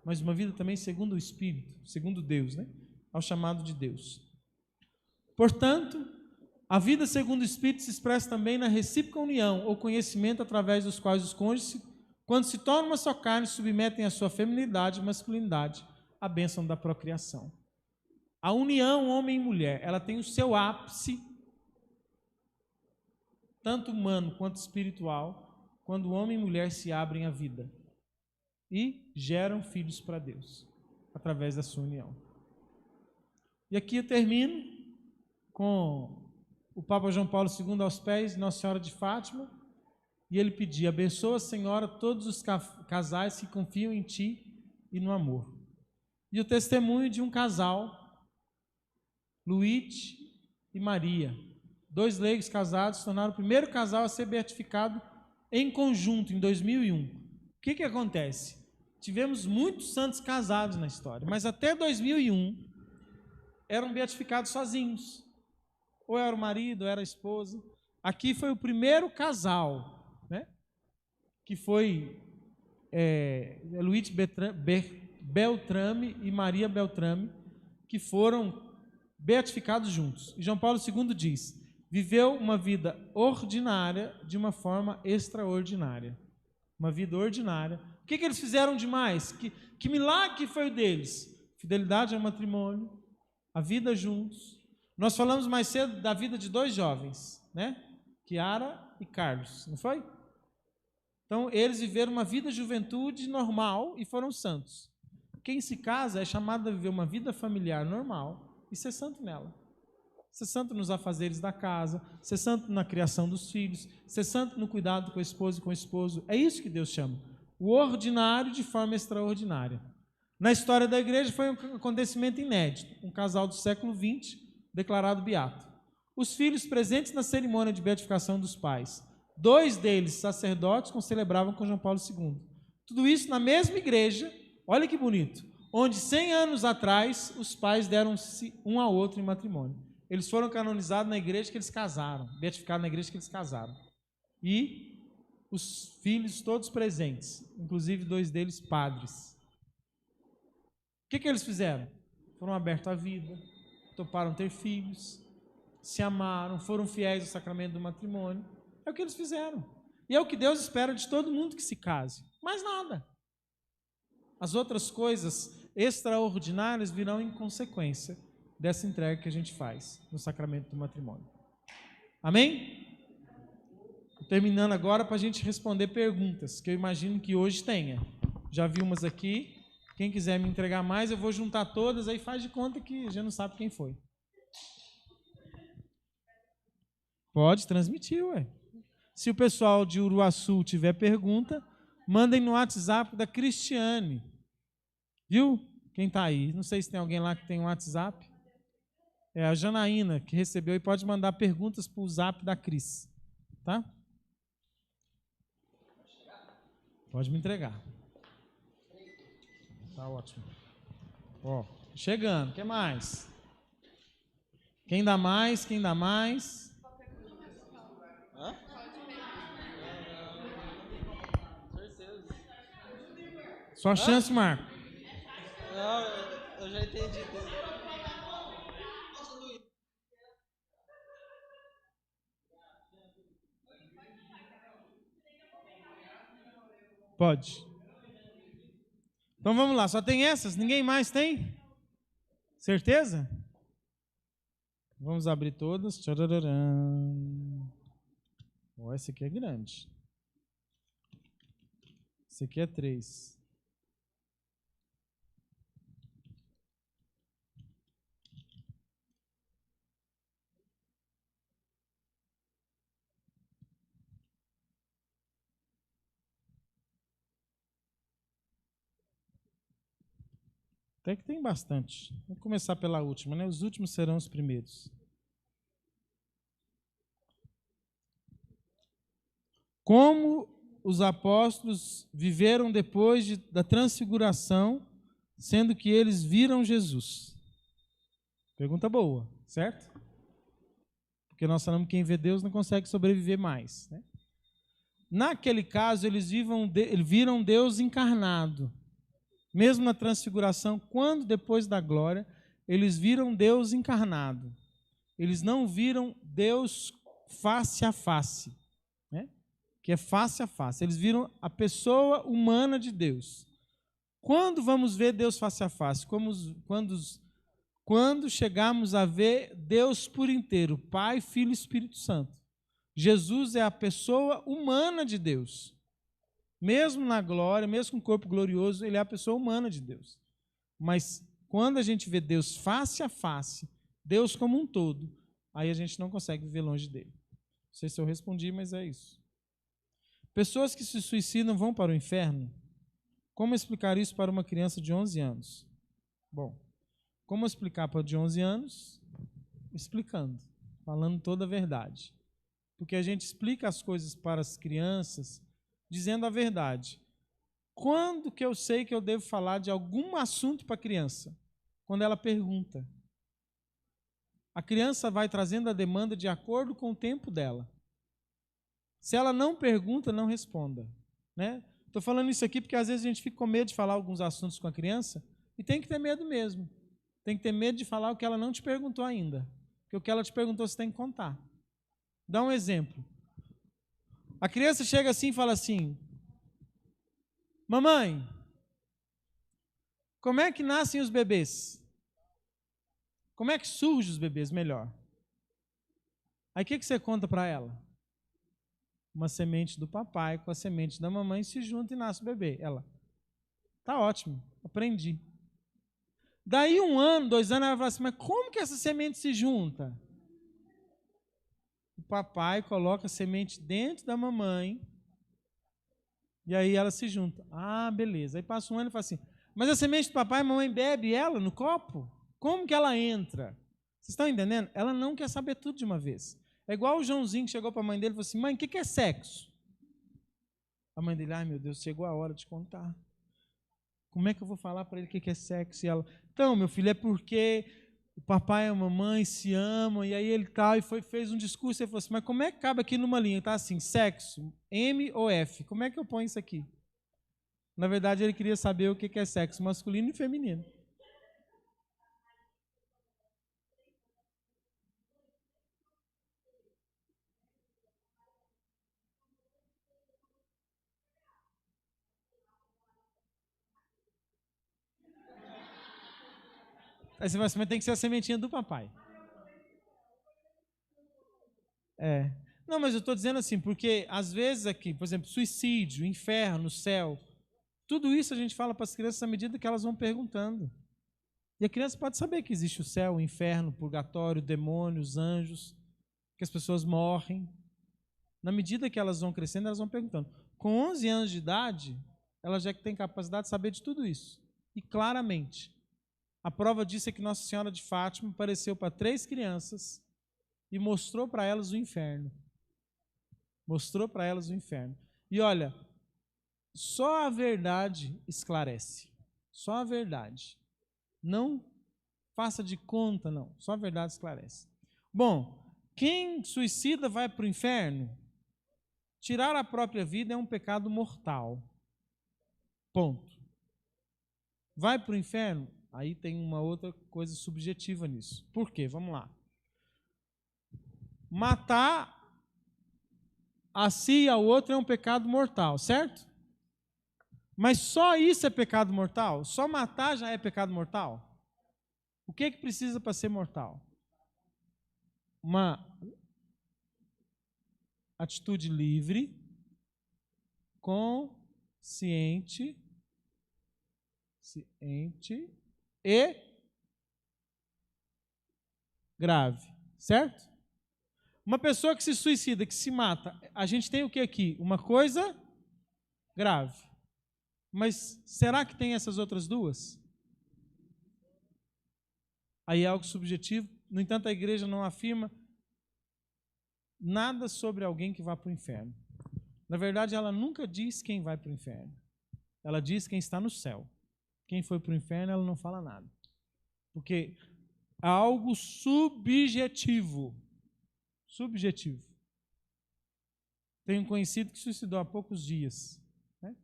mas uma vida também segundo o Espírito, segundo Deus, né? Ao chamado de Deus. Portanto, a vida segundo o Espírito se expressa também na recíproca união ou conhecimento através dos quais os cônjuges, quando se tornam uma só carne, submetem a sua feminilidade e masculinidade à bênção da procriação. A união homem e mulher, ela tem o seu ápice, tanto humano quanto espiritual, quando o homem e mulher se abrem à vida e geram filhos para Deus, através da sua união. E aqui eu termino com o Papa João Paulo II aos pés de Nossa Senhora de Fátima, e ele pedia: abençoa, Senhora, todos os casais que confiam em Ti e no amor. E o testemunho de um casal, Luiz e Maria, 2 leigos casados, se tornaram o primeiro casal a ser beatificado em conjunto, em 2001. O que acontece? Tivemos muitos santos casados na história, mas até 2001 eram beatificados sozinhos. Ou era o marido, ou era a esposa. Aqui foi o primeiro casal, né? Que foi Luiz Beltrame e Maria Beltrame, que foram beatificados juntos. E João Paulo II diz: viveu uma vida ordinária de uma forma extraordinária. Uma vida ordinária. O que eles fizeram demais? Que milagre que foi o deles? Fidelidade ao matrimônio, a vida juntos. Nós falamos mais cedo da vida de 2 jovens, né? Chiara e Carlos, não foi? Então, eles viveram uma vida de juventude normal e foram santos. Quem se casa é chamado a viver uma vida familiar normal e ser santo nela. Ser santo nos afazeres da casa, ser santo na criação dos filhos, ser santo no cuidado com a esposa e com o esposo. É isso que Deus chama. O ordinário de forma extraordinária. Na história da igreja foi um acontecimento inédito. Um casal do século XX declarado beato. Os filhos presentes na cerimônia de beatificação dos pais. 2 deles, sacerdotes, concelebravam com João Paulo II. Tudo isso na mesma igreja, olha que bonito, onde 100 anos atrás os pais deram-se um ao outro em matrimônio. Eles foram canonizados na igreja que eles casaram, beatificados na igreja que eles casaram. E os filhos todos presentes, inclusive 2 deles padres. O que eles fizeram? Foram abertos à vida, toparam ter filhos, se amaram, foram fiéis ao sacramento do matrimônio. É o que eles fizeram. E é o que Deus espera de todo mundo que se case. Mais nada. As outras coisas extraordinárias virão em consequência dessa entrega que a gente faz no sacramento do matrimônio. Amém? Terminando agora para a gente responder perguntas, que eu imagino que hoje tenha. Já vi umas aqui. Quem quiser me entregar mais, eu vou juntar todas, aí faz de conta que já não sabe quem foi. Pode transmitir, ué. Se o pessoal de Uruaçu tiver pergunta, mandem no WhatsApp da Cristiane. Viu? Quem está aí? Não sei se tem alguém lá que tem um WhatsApp. É a Janaína que recebeu e pode mandar perguntas para o Zap da Cris. Tá? Pode me entregar. Tá ótimo. Ó, chegando. O que mais? Quem dá mais? Quem dá mais? Hã? Sua chance, Marco. Não, eu já entendi. Pode. Então vamos lá, só tem essas? Ninguém mais tem? Certeza? Vamos abrir todas. Tchararam. Oh, esse aqui é grande. Esse aqui é 3. Até que tem bastante. Vamos começar pela última, né? Os últimos serão os primeiros. Como os apóstolos viveram depois da transfiguração, sendo que eles viram Jesus? Pergunta boa, certo? Porque nós falamos que quem vê Deus não consegue sobreviver mais, né? Naquele caso, eles viram Deus encarnado. Mesmo na transfiguração, quando depois da glória, eles viram Deus encarnado. Eles não viram Deus face a face, né? Que é face a face. Eles viram a pessoa humana de Deus. Quando vamos ver Deus face a face? Quando chegarmos a ver Deus por inteiro, Pai, Filho e Espírito Santo. Jesus é a pessoa humana de Deus. Mesmo na glória, mesmo com o corpo glorioso, ele é a pessoa humana de Deus. Mas quando a gente vê Deus face a face, Deus como um todo, aí a gente não consegue viver longe dele. Não sei se eu respondi, mas é isso. Pessoas que se suicidam vão para o inferno? Como explicar isso para uma criança de 11 anos? Bom, como explicar para de 11 anos? Explicando, falando toda a verdade. Porque a gente explica as coisas para as crianças dizendo a verdade. Quando que eu sei que eu devo falar de algum assunto para a criança? Quando ela pergunta. A criança vai trazendo a demanda de acordo com o tempo dela. Se ela não pergunta, não responda, né? Estou falando isso aqui porque às vezes a gente fica com medo de falar alguns assuntos com a criança e tem que ter medo mesmo. Tem que ter medo de falar o que ela não te perguntou ainda. Porque o que ela te perguntou você tem que contar. Dá um exemplo. A criança chega assim e fala assim: mamãe, como é que nascem os bebês? Como é que surgem os bebês, melhor? Aí o que você conta para ela? Uma semente do papai com a semente da mamãe se junta e nasce o bebê. Ela, tá ótimo, aprendi. Daí 1 ano, 2 anos, ela fala assim: mas como que essa semente se junta? O papai coloca a semente dentro da mamãe e aí ela se junta. Ah, beleza. Aí passa 1 ano e fala assim: mas a semente do papai, a mamãe bebe ela no copo? Como que ela entra? Vocês estão entendendo? Ela não quer saber tudo de uma vez. É igual o Joãozinho que chegou para a mãe dele e falou assim: mãe, o que é sexo? A mãe dele: ai meu Deus, chegou a hora de contar. Como é que eu vou falar para ele o que é sexo? E ela: então, meu filho, é porque o papai e a mamãe se amam, e aí ele tal, e fez um discurso, e ele falou assim: mas como é que cabe aqui numa linha? Está assim, sexo, M ou F, como é que eu ponho isso aqui? Na verdade, ele queria saber o que é sexo masculino e feminino. Aí você vai assim: mas tem que ser a sementinha do papai. É. Não, mas eu estou dizendo assim, porque às vezes aqui, por exemplo, suicídio, inferno, céu, tudo isso a gente fala para as crianças à medida que elas vão perguntando. E a criança pode saber que existe o céu, o inferno, o purgatório, demônios, anjos, que as pessoas morrem. Na medida que elas vão crescendo, elas vão perguntando. Com 11 anos de idade, elas já têm capacidade de saber de tudo isso. E claramente. A prova disso é que Nossa Senhora de Fátima apareceu para 3 crianças e mostrou para elas o inferno. Mostrou para elas o inferno. E olha, só a verdade esclarece. Só a verdade. Não faça de conta, não. Só a verdade esclarece. Bom, quem suicida vai para o inferno? Tirar a própria vida é um pecado mortal. Ponto. vai para o inferno? Aí tem uma outra coisa subjetiva nisso. Por quê? Vamos lá. Matar a si e ao outro é um pecado mortal, certo? Mas só isso é pecado mortal? Só matar já é pecado mortal? O que precisa para ser mortal? Uma atitude livre, consciente e grave, certo? Uma pessoa que se suicida, que se mata, a gente tem o que aqui? Uma coisa grave. Mas será que tem essas outras duas? Aí é algo subjetivo. No entanto, a igreja não afirma nada sobre alguém que vá para o inferno. Na verdade, ela nunca diz quem vai para o inferno. Ela diz quem está no céu. Quem foi para o inferno, ela não fala nada. Porque é algo subjetivo. Subjetivo. Tenho um conhecido que se suicidou há poucos dias. Né?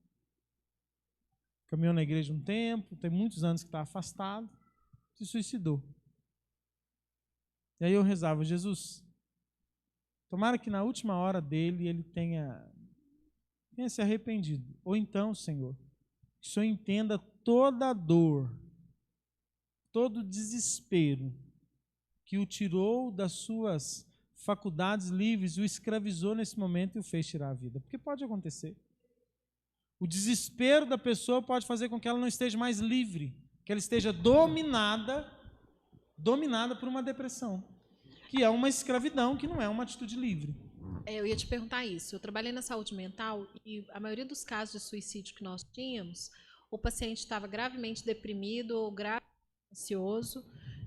Caminhou na igreja um tempo, tem muitos anos que está afastado, se suicidou. E aí eu rezava, Jesus, tomara que na última hora dele ele tenha se arrependido. Ou então, Senhor, que o Senhor entenda toda a dor, todo o desespero que o tirou das suas faculdades livres, o escravizou nesse momento e o fez tirar a vida. Porque pode acontecer. O desespero da pessoa pode fazer com que ela não esteja mais livre, que ela esteja dominada por uma depressão, que é uma escravidão, que não é uma atitude livre. Eu ia te perguntar isso. Eu trabalhei na saúde mental e a maioria dos casos de suicídio que nós tínhamos, o paciente estava gravemente deprimido ou gravemente ansioso,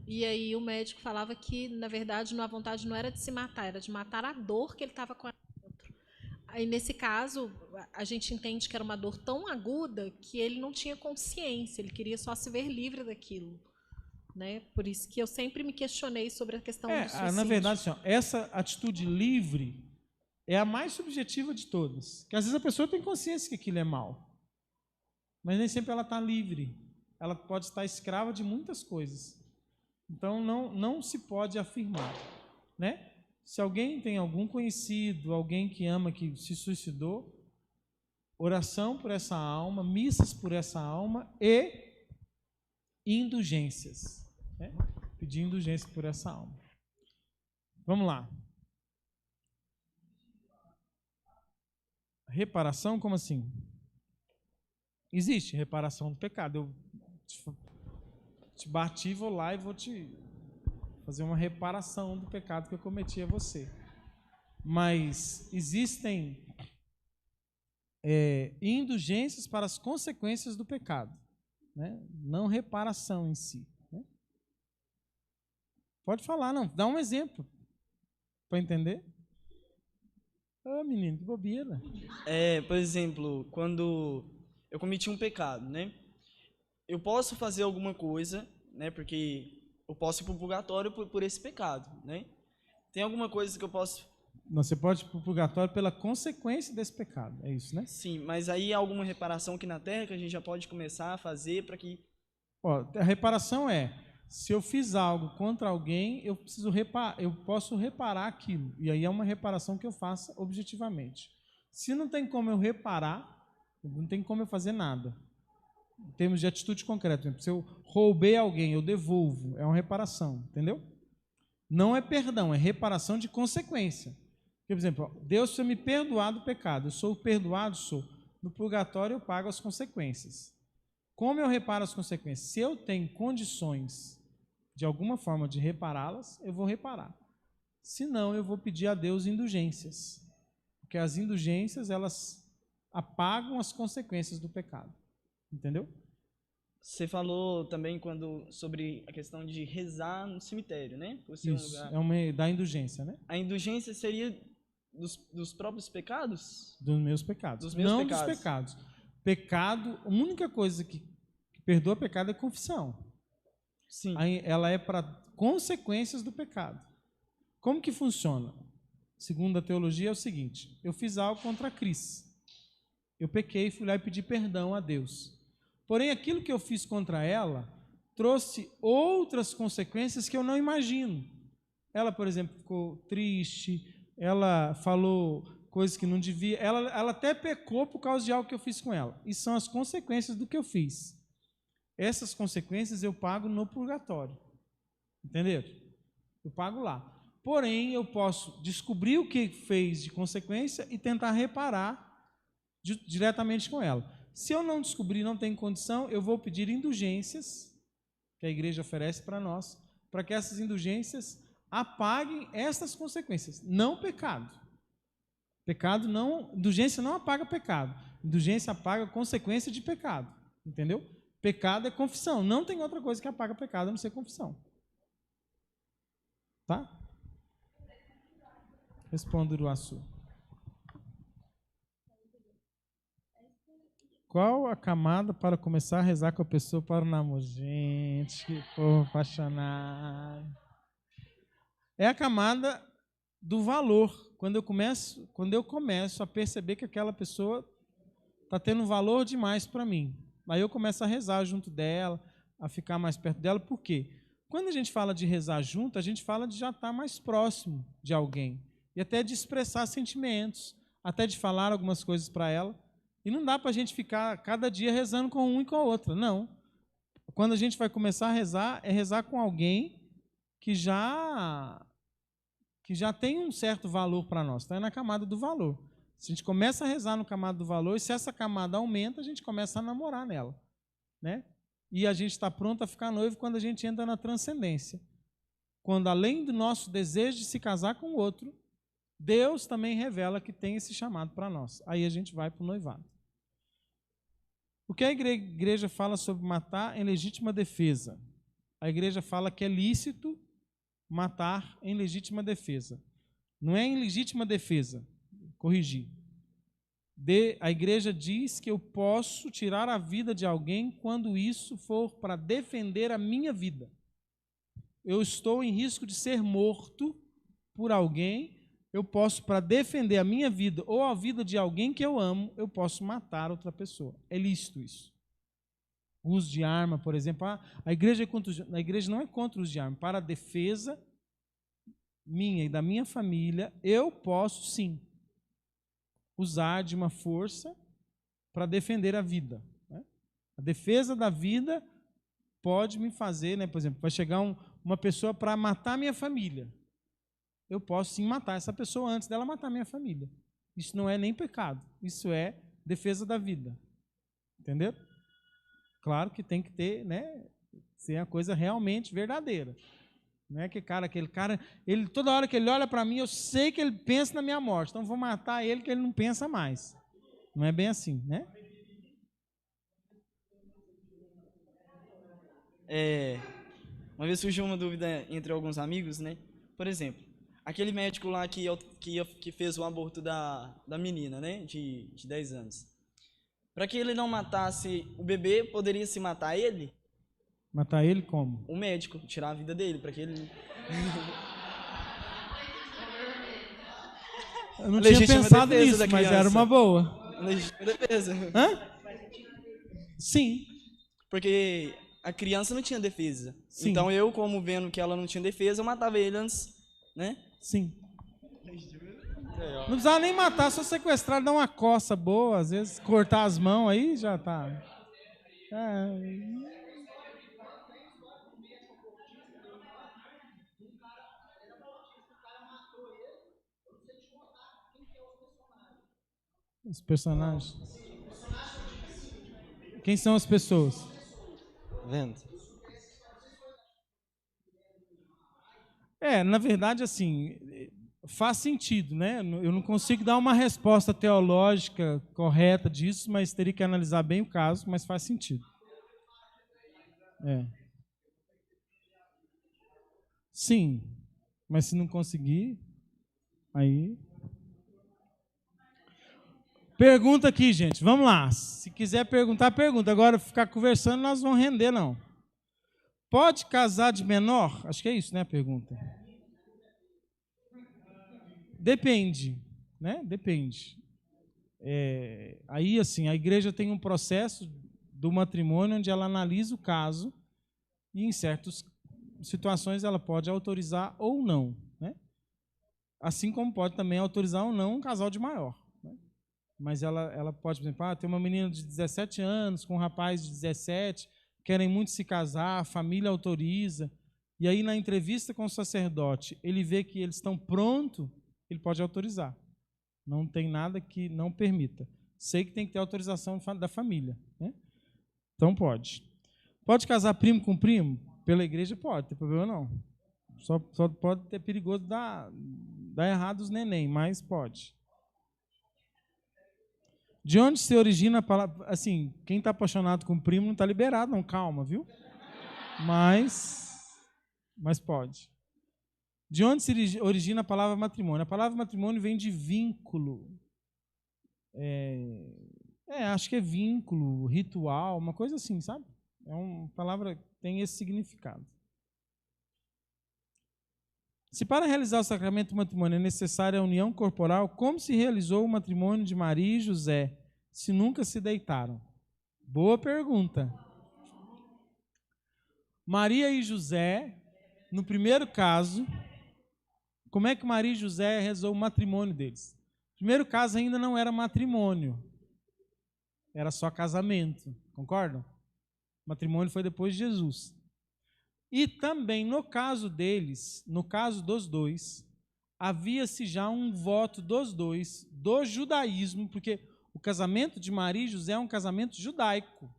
e aí o médico falava que, na verdade, a vontade não era de se matar, era de matar a dor que ele estava com dentro. Aí, nesse caso, a gente entende que era uma dor tão aguda que ele não tinha consciência, ele queria só se ver livre daquilo. Né? Por isso que eu sempre me questionei sobre a questão do suicídio. Na verdade, assim, essa atitude livre é a mais subjetiva de todas. Porque às vezes a pessoa tem consciência que aquilo é mal, mas nem sempre ela está livre. Ela pode estar escrava de muitas coisas. Então não se pode afirmar, né? Se alguém tem algum conhecido, alguém que ama, que se suicidou, oração por essa alma, missas por essa alma e indulgências. Né? Pedir indulgência por essa alma. Vamos lá. Reparação, como assim? Existe reparação do pecado. Eu te bati, vou lá e vou te fazer uma reparação do pecado que eu cometi a você. Mas existem indulgências para as consequências do pecado, né? Não reparação em si. Né? Pode falar, não. Dá um exemplo para entender. Menino, que bobeira. Por exemplo, quando eu cometi um pecado, né? Eu posso fazer alguma coisa, né? Porque eu posso ir para o purgatório por esse pecado, né? Tem alguma coisa que eu posso... Não, você pode ir para o purgatório pela consequência desse pecado, é isso, né? Sim, mas aí há alguma reparação aqui na Terra que a gente já pode começar a fazer para que... A reparação se eu fiz algo contra alguém, eu posso reparar aquilo. E aí é uma reparação que eu faça objetivamente. Se não tem como eu reparar, não tem como eu fazer nada. Em termos de atitude concreta, por exemplo, se eu roubei alguém, eu devolvo, é uma reparação, entendeu? Não é perdão, é reparação de consequência. Por exemplo, Deus precisa me perdoar do pecado, eu sou perdoado, sou. No purgatório eu pago as consequências. Como eu reparo as consequências? Se eu tenho condições de alguma forma de repará-las, eu vou reparar. Se não, eu vou pedir a Deus indulgências. Porque as indulgências, elas apagam as consequências do pecado. Entendeu? Você falou também sobre a questão de rezar no cemitério, né? Por ser Isso, um lugar... da indulgência, né? A indulgência seria dos próprios pecados? Dos meus pecados. Dos meus não pecados. Dos pecados. Pecado, a única coisa que perdoa pecado é confissão. Sim. Aí ela é para consequências do pecado. Como que funciona? Segundo a teologia é o seguinte: eu fiz algo contra a Cris. Eu pequei, fui lá e pedi perdão a Deus. Porém, aquilo que eu fiz contra ela trouxe outras consequências que eu não imagino. Ela, por exemplo, ficou triste, ela falou coisas que não devia, ela até pecou por causa de algo que eu fiz com ela. E são as consequências do que eu fiz. Essas consequências eu pago no purgatório. Entenderam? Eu pago lá. Porém, eu posso descobrir o que fez de consequência e tentar reparar diretamente com ela. Se eu não descobrir, não tem condição, eu vou pedir indulgências, que a igreja oferece para nós, para que essas indulgências apaguem essas consequências, não pecado. Pecado não, indulgência não apaga pecado. Indulgência apaga consequência de pecado. Entendeu? Pecado é confissão. Não tem outra coisa que apaga pecado a não ser confissão. Tá? Responda, Uruaçu. Qual a camada para começar a rezar com a pessoa para o namoro? Gente, que povo apaixonado. É a camada do valor. Quando eu começo a perceber que aquela pessoa está tendo valor demais para mim. Aí eu começo a rezar junto dela, a ficar mais perto dela. Por quê? Quando a gente fala de rezar junto, a gente fala de já estar mais próximo de alguém. E até de expressar sentimentos, até de falar algumas coisas para ela. E não dá para a gente ficar cada dia rezando com um e com a outra. Não. Quando a gente vai começar a rezar, é rezar com alguém que já tem um certo valor para nós. Está na camada do valor. Se a gente começa a rezar no camada do valor, e se essa camada aumenta, a gente começa a namorar nela. Né? E a gente está pronto a ficar noivo quando a gente entra na transcendência. Quando, além do nosso desejo de se casar com o outro, Deus também revela que tem esse chamado para nós. Aí a gente vai para o noivado. O que a igreja fala sobre matar em legítima defesa? A igreja fala que é lícito matar em legítima defesa. Não é em legítima defesa, corrigir. A igreja diz que eu posso tirar a vida de alguém quando isso for para defender a minha vida. Eu estou em risco de ser morto por alguém. Eu posso, para defender a minha vida ou a vida de alguém que eu amo, eu posso matar outra pessoa. É lícito isso. O uso de arma, por exemplo. A igreja não é contra o uso de arma. Para a defesa minha e da minha família, eu posso sim usar de uma força para defender a vida. Né? A defesa da vida pode me fazer, né, por exemplo, vai chegar uma pessoa para matar minha família. Eu posso sim matar essa pessoa antes dela matar minha família. Isso não é nem pecado. Isso é defesa da vida. Entendeu? Claro que tem que ter, né, ser a coisa realmente verdadeira. Não é que aquele cara, ele toda hora que ele olha para mim, eu sei que ele pensa na minha morte. Então vou matar ele que ele não pensa mais. Não é bem assim, né? Uma vez surgiu uma dúvida entre alguns amigos, né? Por exemplo, aquele médico lá que fez o aborto da menina, né? De 10 anos. Para que ele não matasse o bebê, poderia se matar ele? Matar ele como? O médico, tirar a vida dele, para que ele... Eu não tinha pensado nisso, mas era uma boa. Legítima defesa. Hã? Sim. Porque a criança não tinha defesa. Sim. Então eu, como vendo que ela não tinha defesa, eu matava ele antes, né? Sim. Não precisava nem matar, só sequestrar, dar uma coça boa, às vezes cortar as mãos, aí já tá. Os personagens. Quem são as pessoas? Vendo? Na verdade, assim, faz sentido, né? Eu não consigo dar uma resposta teológica correta disso, mas teria que analisar bem o caso, mas faz sentido. Sim, mas se não conseguir, aí... Pergunta aqui, gente. Vamos lá. Se quiser perguntar, pergunta. Agora, ficar conversando, nós vamos render, não. Pode casar de menor? Acho que é isso, né, a pergunta. Depende, né? Depende. Aí, assim, a igreja tem um processo do matrimônio, onde ela analisa o caso e, em certas situações, ela pode autorizar ou não, né? Assim como pode também autorizar ou não um casal de maior, né? Mas ela pode, por exemplo, ter uma menina de 17 anos com um rapaz de 17, querem muito se casar, a família autoriza, e aí na entrevista com o sacerdote, ele vê que eles estão prontos, ele pode autorizar. Não tem nada que não permita. Sei que tem que ter autorização da família, né? Então pode. Pode casar primo com primo? Pela igreja pode, não tem problema não. Só pode ter perigoso dar errado os neném, mas pode. De onde se origina a palavra? Assim, quem está apaixonado com o primo não está liberado, não, calma, viu? Mas pode. De onde se origina a palavra matrimônio? A palavra matrimônio vem de vínculo. Acho que é vínculo, ritual, uma coisa assim, sabe? É uma palavra que tem esse significado. Se para realizar o sacramento do matrimônio é necessária a união corporal, como se realizou o matrimônio de Maria e José, se nunca se deitaram? Boa pergunta. Maria e José, no primeiro caso, como é que Maria e José realizou o matrimônio deles? O primeiro caso ainda não era matrimônio, era só casamento, concordam? O matrimônio foi depois de Jesus. E também no caso deles, no caso dos dois, havia-se já um voto dos dois, do judaísmo, porque o casamento de Maria e José é um casamento judaico,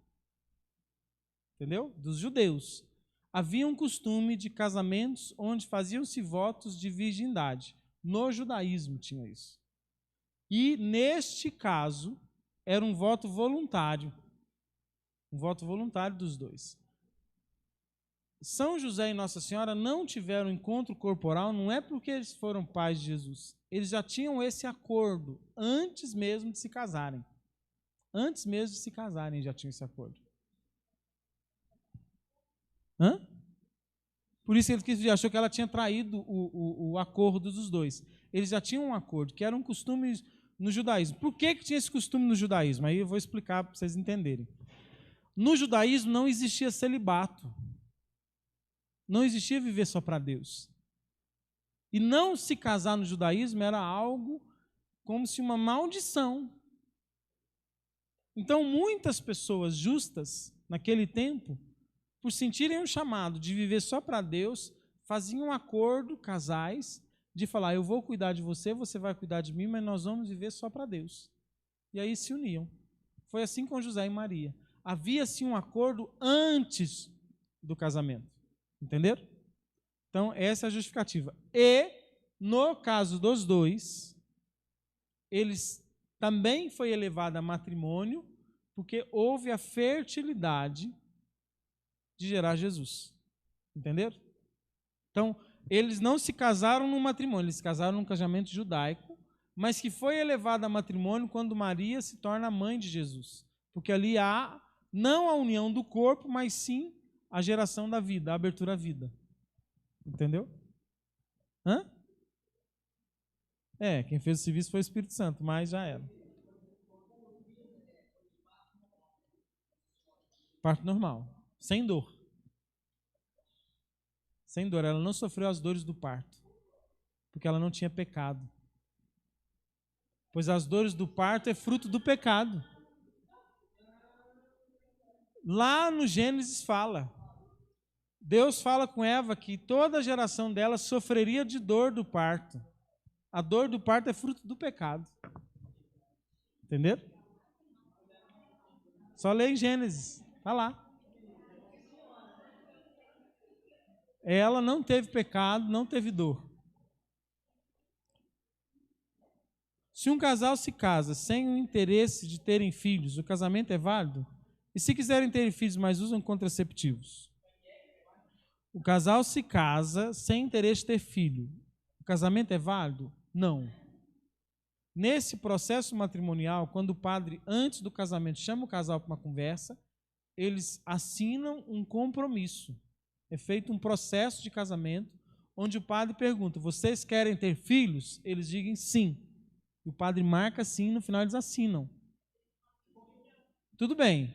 entendeu? Dos judeus. Havia um costume de casamentos onde faziam-se votos de virgindade. No judaísmo tinha isso. E neste caso, era um voto voluntário. Um voto voluntário dos dois. São José e Nossa Senhora não tiveram encontro corporal, não é porque eles foram pais de Jesus. Eles já tinham esse acordo antes mesmo de se casarem. Antes mesmo de se casarem já tinham esse acordo. Hã? Por isso ele achou que ela tinha traído o acordo dos dois. Eles já tinham um acordo, que era um costume no judaísmo. Por que tinha esse costume no judaísmo? Aí eu vou explicar para vocês entenderem. No judaísmo não existia celibato. Não existia viver só para Deus. E não se casar no judaísmo era algo como se uma maldição. Então, muitas pessoas justas, naquele tempo, por sentirem um chamado de viver só para Deus, faziam um acordo, casais, de falar, eu vou cuidar de você, você vai cuidar de mim, mas nós vamos viver só para Deus. E aí se uniam. Foi assim com José e Maria. Havia-se um acordo antes do casamento. Entenderam? Então, essa é a justificativa. E, no caso dos dois, eles também foi elevado a matrimônio, porque houve a fertilidade de gerar Jesus. Entenderam? Então, eles não se casaram no matrimônio, eles se casaram num casamento judaico, mas que foi elevado a matrimônio quando Maria se torna a mãe de Jesus. Porque ali há, não a união do corpo, mas sim a geração da vida, a abertura à vida. Entendeu? Hã? Quem fez o serviço foi o Espírito Santo, mas já era. Parto normal, sem dor. Sem dor, ela não sofreu as dores do parto, porque ela não tinha pecado. Pois as dores do parto é fruto do pecado. Lá no Gênesis fala, Deus fala com Eva que toda a geração dela sofreria de dor do parto. A dor do parto é fruto do pecado. Entenderam? Só lê em Gênesis, está lá. Ela não teve pecado, não teve dor. Se um casal se casa sem o interesse de terem filhos, o casamento é válido? E se quiserem ter filhos, mas usam contraceptivos? O casal se casa sem interesse de ter filho. O casamento é válido? Não. Nesse processo matrimonial, quando o padre, antes do casamento, chama o casal para uma conversa, eles assinam um compromisso. É feito um processo de casamento, onde o padre pergunta, vocês querem ter filhos? Eles dizem sim. E o padre marca sim, no final eles assinam. Tudo bem.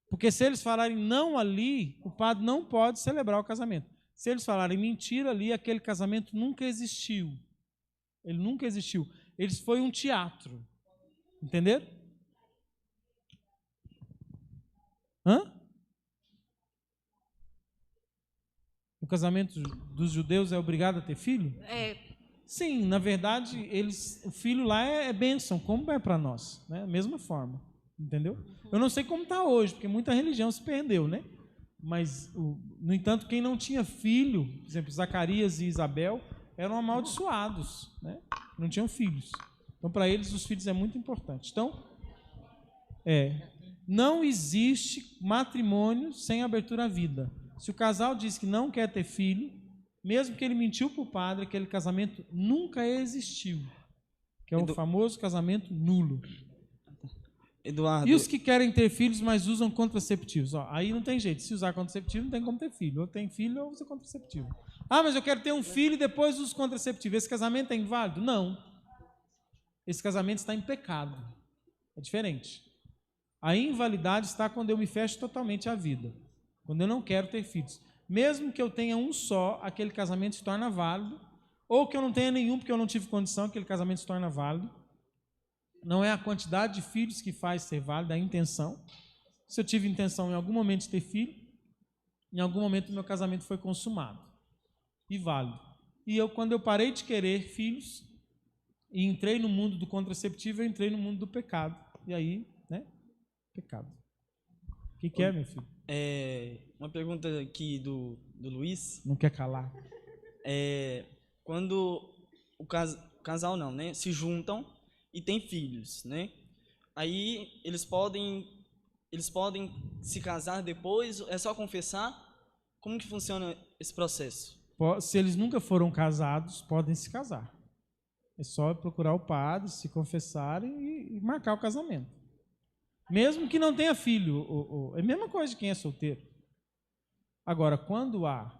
Porque se eles falarem não ali, o padre não pode celebrar o casamento. Se eles falarem mentira ali, aquele casamento nunca existiu. Ele nunca existiu. Ele foi um teatro. Entenderam? Hã? O casamento dos judeus é obrigado a ter filho? Sim, na verdade, o filho lá é bênção, como é para nós, né? Mesma forma, entendeu? Eu não sei como está hoje, porque muita religião se perdeu, né? Mas, no entanto, quem não tinha filho, por exemplo, Zacarias e Isabel, eram amaldiçoados, né? Não tinham filhos. Então, para eles, os filhos é muito importante. Então, não existe matrimônio sem abertura à vida. Se o casal diz que não quer ter filho, mesmo que ele mentiu para o padre, aquele casamento nunca existiu, que é o famoso casamento nulo. Eduardo. E os que querem ter filhos, mas usam contraceptivos? Aí não tem jeito. Se usar contraceptivo, não tem como ter filho. Ou tem filho ou usa contraceptivo. Ah, mas eu quero ter um filho e depois uso contraceptivo. Esse casamento é inválido? Não. Esse casamento está em pecado. É diferente. A invalidade está quando eu me fecho totalmente à vida. Quando eu não quero ter filhos. Mesmo que eu tenha um só, aquele casamento se torna válido. Ou que eu não tenha nenhum, porque eu não tive condição, aquele casamento se torna válido. Não é a quantidade de filhos que faz ser válida, é a intenção. Se eu tive intenção em algum momento de ter filho, em algum momento o meu casamento foi consumado. E válido. E quando eu parei de querer filhos e entrei no mundo do contraceptivo, eu entrei no mundo do pecado. E aí, né? Pecado. O que é, meu filho? Uma pergunta aqui do Luiz. Não quer calar. Quando o casal não, né? Se juntam e tem filhos, né? Aí eles podem se casar depois? É só confessar? Como que funciona esse processo? Se eles nunca foram casados, podem se casar. É só procurar o padre, se confessarem e marcar o casamento. Mesmo que não tenha filho. É a mesma coisa de quem é solteiro. Agora, quando há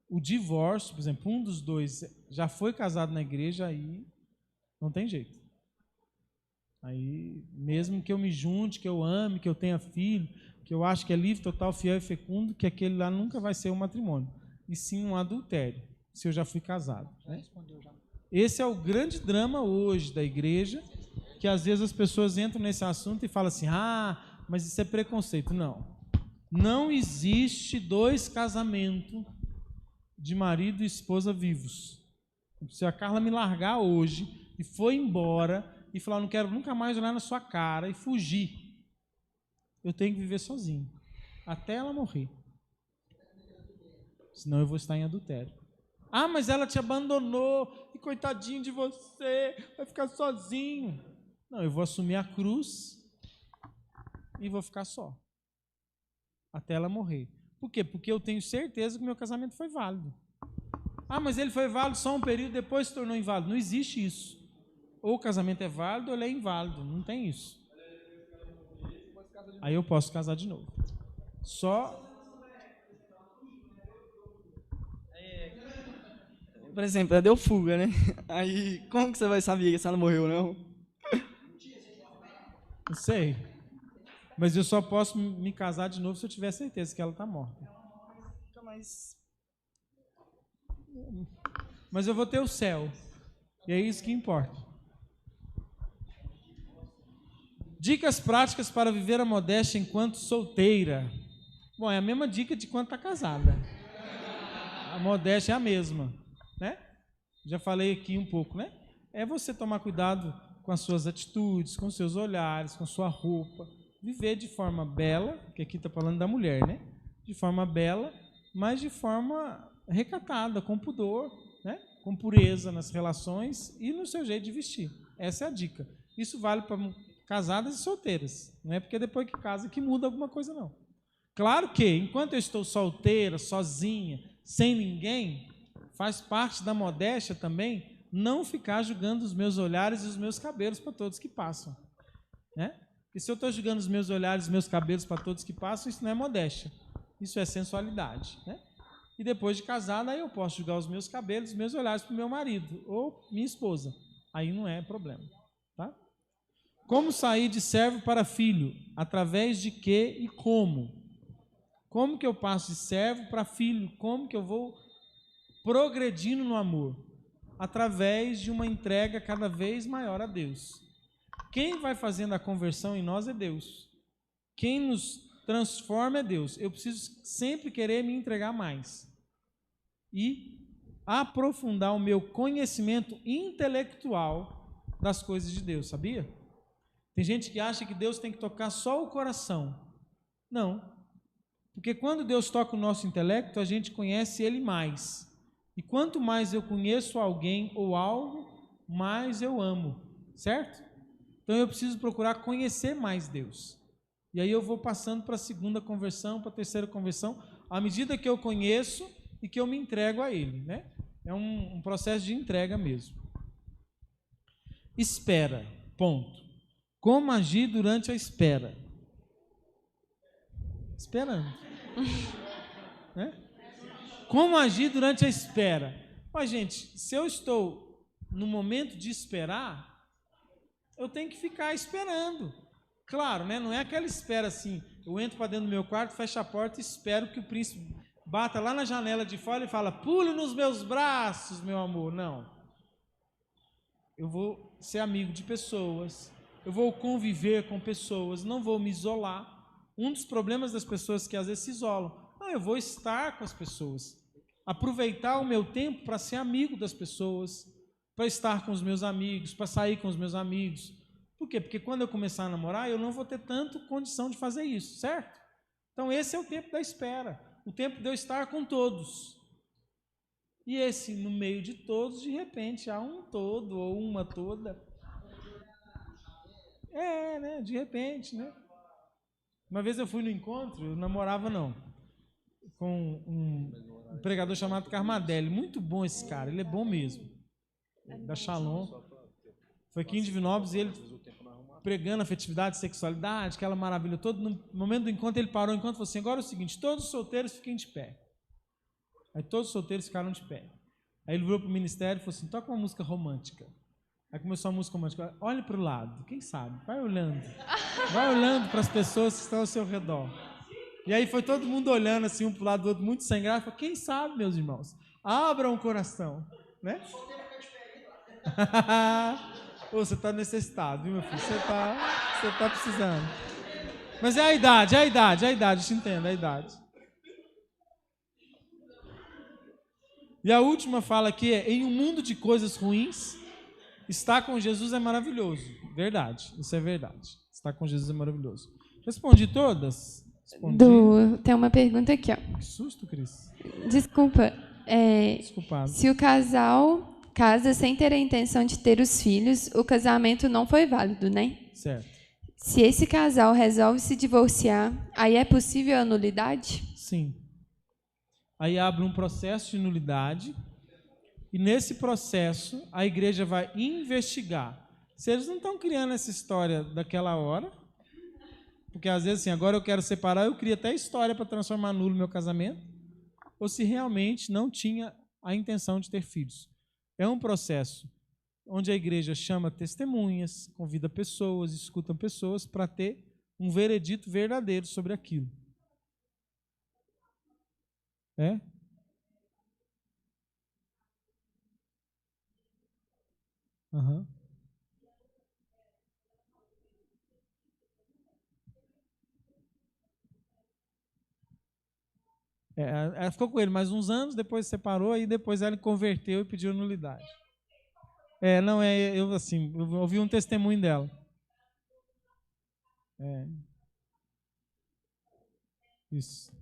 o divórcio, por exemplo, um dos dois já foi casado na igreja, aí não tem jeito. Aí, mesmo que eu me junte, que eu ame, que eu tenha filho, que eu acho que é livre, total, fiel e fecundo, que aquele lá nunca vai ser um matrimônio, e sim um adultério, se eu já fui casado. Né? Esse é o grande drama hoje da igreja, que às vezes as pessoas entram nesse assunto e falam assim, mas isso é preconceito. Não existe 2 casamentos de marido e esposa vivos. Se a Carla me largar hoje e for embora e falar, não quero nunca mais olhar na sua cara e fugir, eu tenho que viver sozinho, até ela morrer. Senão eu vou estar em adultério. Mas ela te abandonou, e coitadinho de você, vai ficar sozinho. Não, eu vou assumir a cruz e vou ficar só, até ela morrer. Por quê? Porque eu tenho certeza que o meu casamento foi válido. Mas ele foi válido só um período, depois se tornou inválido. Não existe isso. Ou o casamento é válido ou ele é inválido. Não tem isso. Aí eu posso casar de novo. Só... Por exemplo, ela deu fuga, né? Aí, como que você vai saber se ela morreu ou não? Não sei. Mas eu só posso me casar de novo se eu tiver certeza que ela está morta. Mas eu vou ter o céu. E é isso que importa. Dicas práticas para viver a modéstia enquanto solteira. Bom, é a mesma dica de quando está casada. A modéstia é a mesma, né? Já falei aqui um pouco, né? É você tomar cuidado com as suas atitudes, com os seus olhares, com sua roupa. Viver de forma bela, que aqui está falando da mulher, né? De forma bela, mas de forma recatada, com pudor, né? Com pureza nas relações e no seu jeito de vestir. Essa é a dica. Isso vale para casadas e solteiras. Não é porque depois que casa que muda alguma coisa, não. Claro que, enquanto eu estou solteira, sozinha, sem ninguém, faz parte da modéstia também não ficar julgando os meus olhares e os meus cabelos para todos que passam. Né? Porque se eu estou julgando os meus olhares e os meus cabelos para todos que passam, isso não é modéstia. Isso é sensualidade. Né? E depois de casada, aí eu posso julgar os meus cabelos, os meus olhares para o meu marido ou minha esposa. Aí não é problema. Tá? Como sair de servo para filho? Através de quê e como? Como que eu passo de servo para filho? Como que eu vou progredindo no amor? Através de uma entrega cada vez maior a Deus. Quem vai fazendo a conversão em nós é Deus. Quem nos transforma é Deus. Eu preciso sempre querer me entregar mais. E aprofundar o meu conhecimento intelectual das coisas de Deus, sabia? Tem gente que acha que Deus tem que tocar só o coração. Não. Porque quando Deus toca o nosso intelecto, a gente conhece Ele mais. E quanto mais eu conheço alguém ou algo, mais eu amo. Certo? Então eu preciso procurar conhecer mais Deus. E aí eu vou passando para a segunda conversão, para a terceira conversão, à medida que eu conheço e que eu me entrego a Ele, né? É um processo de entrega mesmo. Espera, ponto. Como agir durante a espera? Esperando. Né? Como agir durante a espera? Mas, gente, se eu estou no momento de esperar, eu tenho que ficar esperando. Claro, né? Não é aquela espera assim, eu entro para dentro do meu quarto, fecho a porta e espero que o príncipe bata lá na janela de fora e fala, pule nos meus braços, meu amor. Não. Eu vou ser amigo de pessoas, eu vou conviver com pessoas, não vou me isolar. Um dos problemas das pessoas que às vezes se isolam, eu vou estar com as pessoas, aproveitar o meu tempo para ser amigo das pessoas, para estar com os meus amigos, para sair com os meus amigos. Por quê? Porque quando eu começar a namorar, eu não vou ter tanto condição de fazer isso, certo? Então esse é o tempo da espera, o tempo de eu estar com todos. E esse, no meio de todos, de repente, há um todo ou uma toda. Né? De repente, né? Uma vez eu fui no encontro, eu namorava não, com um pregador chamado Carmadelli. Muito bom esse cara, ele é bom mesmo. Da Shalom. Foi aqui em Divinópolis e ele pregando afetividade, sexualidade, aquela maravilha toda. No momento do encontro ele parou o encontro e falou assim, agora é o seguinte, todos os solteiros fiquem de pé. Aí todos os solteiros ficaram de pé. Aí ele virou para o ministério e falou assim, toca uma música romântica. Aí começou a música romântica, olhe para o lado, quem sabe, vai olhando para as pessoas que estão ao seu redor. E aí foi todo mundo olhando assim, um para o lado do outro, muito sem graça, falou, quem sabe, meus irmãos, abram o coração, né? Ô, você está necessitado, viu, meu filho? Você tá precisando. Mas é a idade, eu te entendo, é a idade. E a última fala aqui é, em um mundo de coisas ruins, estar com Jesus é maravilhoso. Verdade, isso é verdade. Estar com Jesus é maravilhoso. Respondi todas? Respondi. Tem uma pergunta aqui, ó. Que susto, Cris. Desculpa. Desculpado. Se o casal casa sem ter a intenção de ter os filhos, o casamento não foi válido, né? Certo. Se esse casal resolve se divorciar, aí é possível a nulidade? Sim. Aí abre um processo de nulidade e nesse processo a igreja vai investigar. Se eles não estão criando essa história daquela hora, porque às vezes assim, agora eu quero separar, eu crio até história para transformar nulo meu casamento, ou se realmente não tinha a intenção de ter filhos. É um processo onde a igreja chama testemunhas, convida pessoas, escuta pessoas para ter um veredito verdadeiro sobre aquilo. É? Uhum. Ela ficou com ele mais uns anos, depois separou, e depois ela converteu e pediu nulidade. Eu ouvi um testemunho dela. Isso.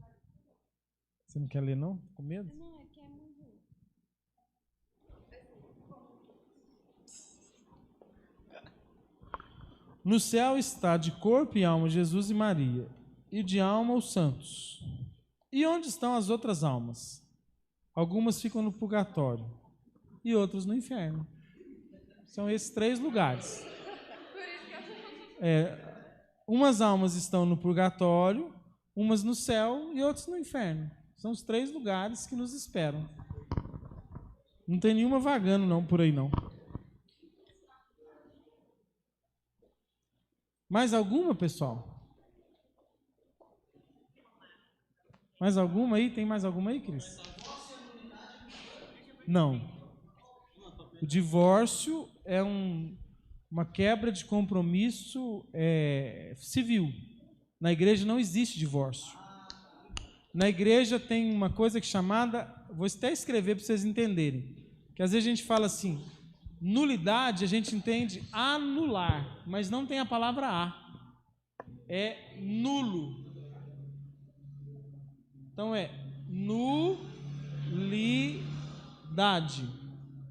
Você não quer ler, não? Com medo? Não, é que é muito. No céu está de corpo e alma Jesus e Maria, e de alma os santos. E onde estão as outras almas? Algumas ficam no purgatório e outras no inferno. São esses 3 lugares. Umas almas estão no purgatório, umas no céu e outras no inferno. São os 3 lugares que nos esperam. Não tem nenhuma vagando não por aí não. Mais alguma, pessoal? Mais alguma aí? Tem mais alguma aí, Cris? Não. O divórcio é uma quebra de compromisso civil. Na igreja não existe divórcio. Na igreja tem uma coisa que chamada, vou até escrever para vocês entenderem, que às vezes a gente fala assim, nulidade a gente entende anular, mas não tem a palavra a. É nulo. Então é nulidade.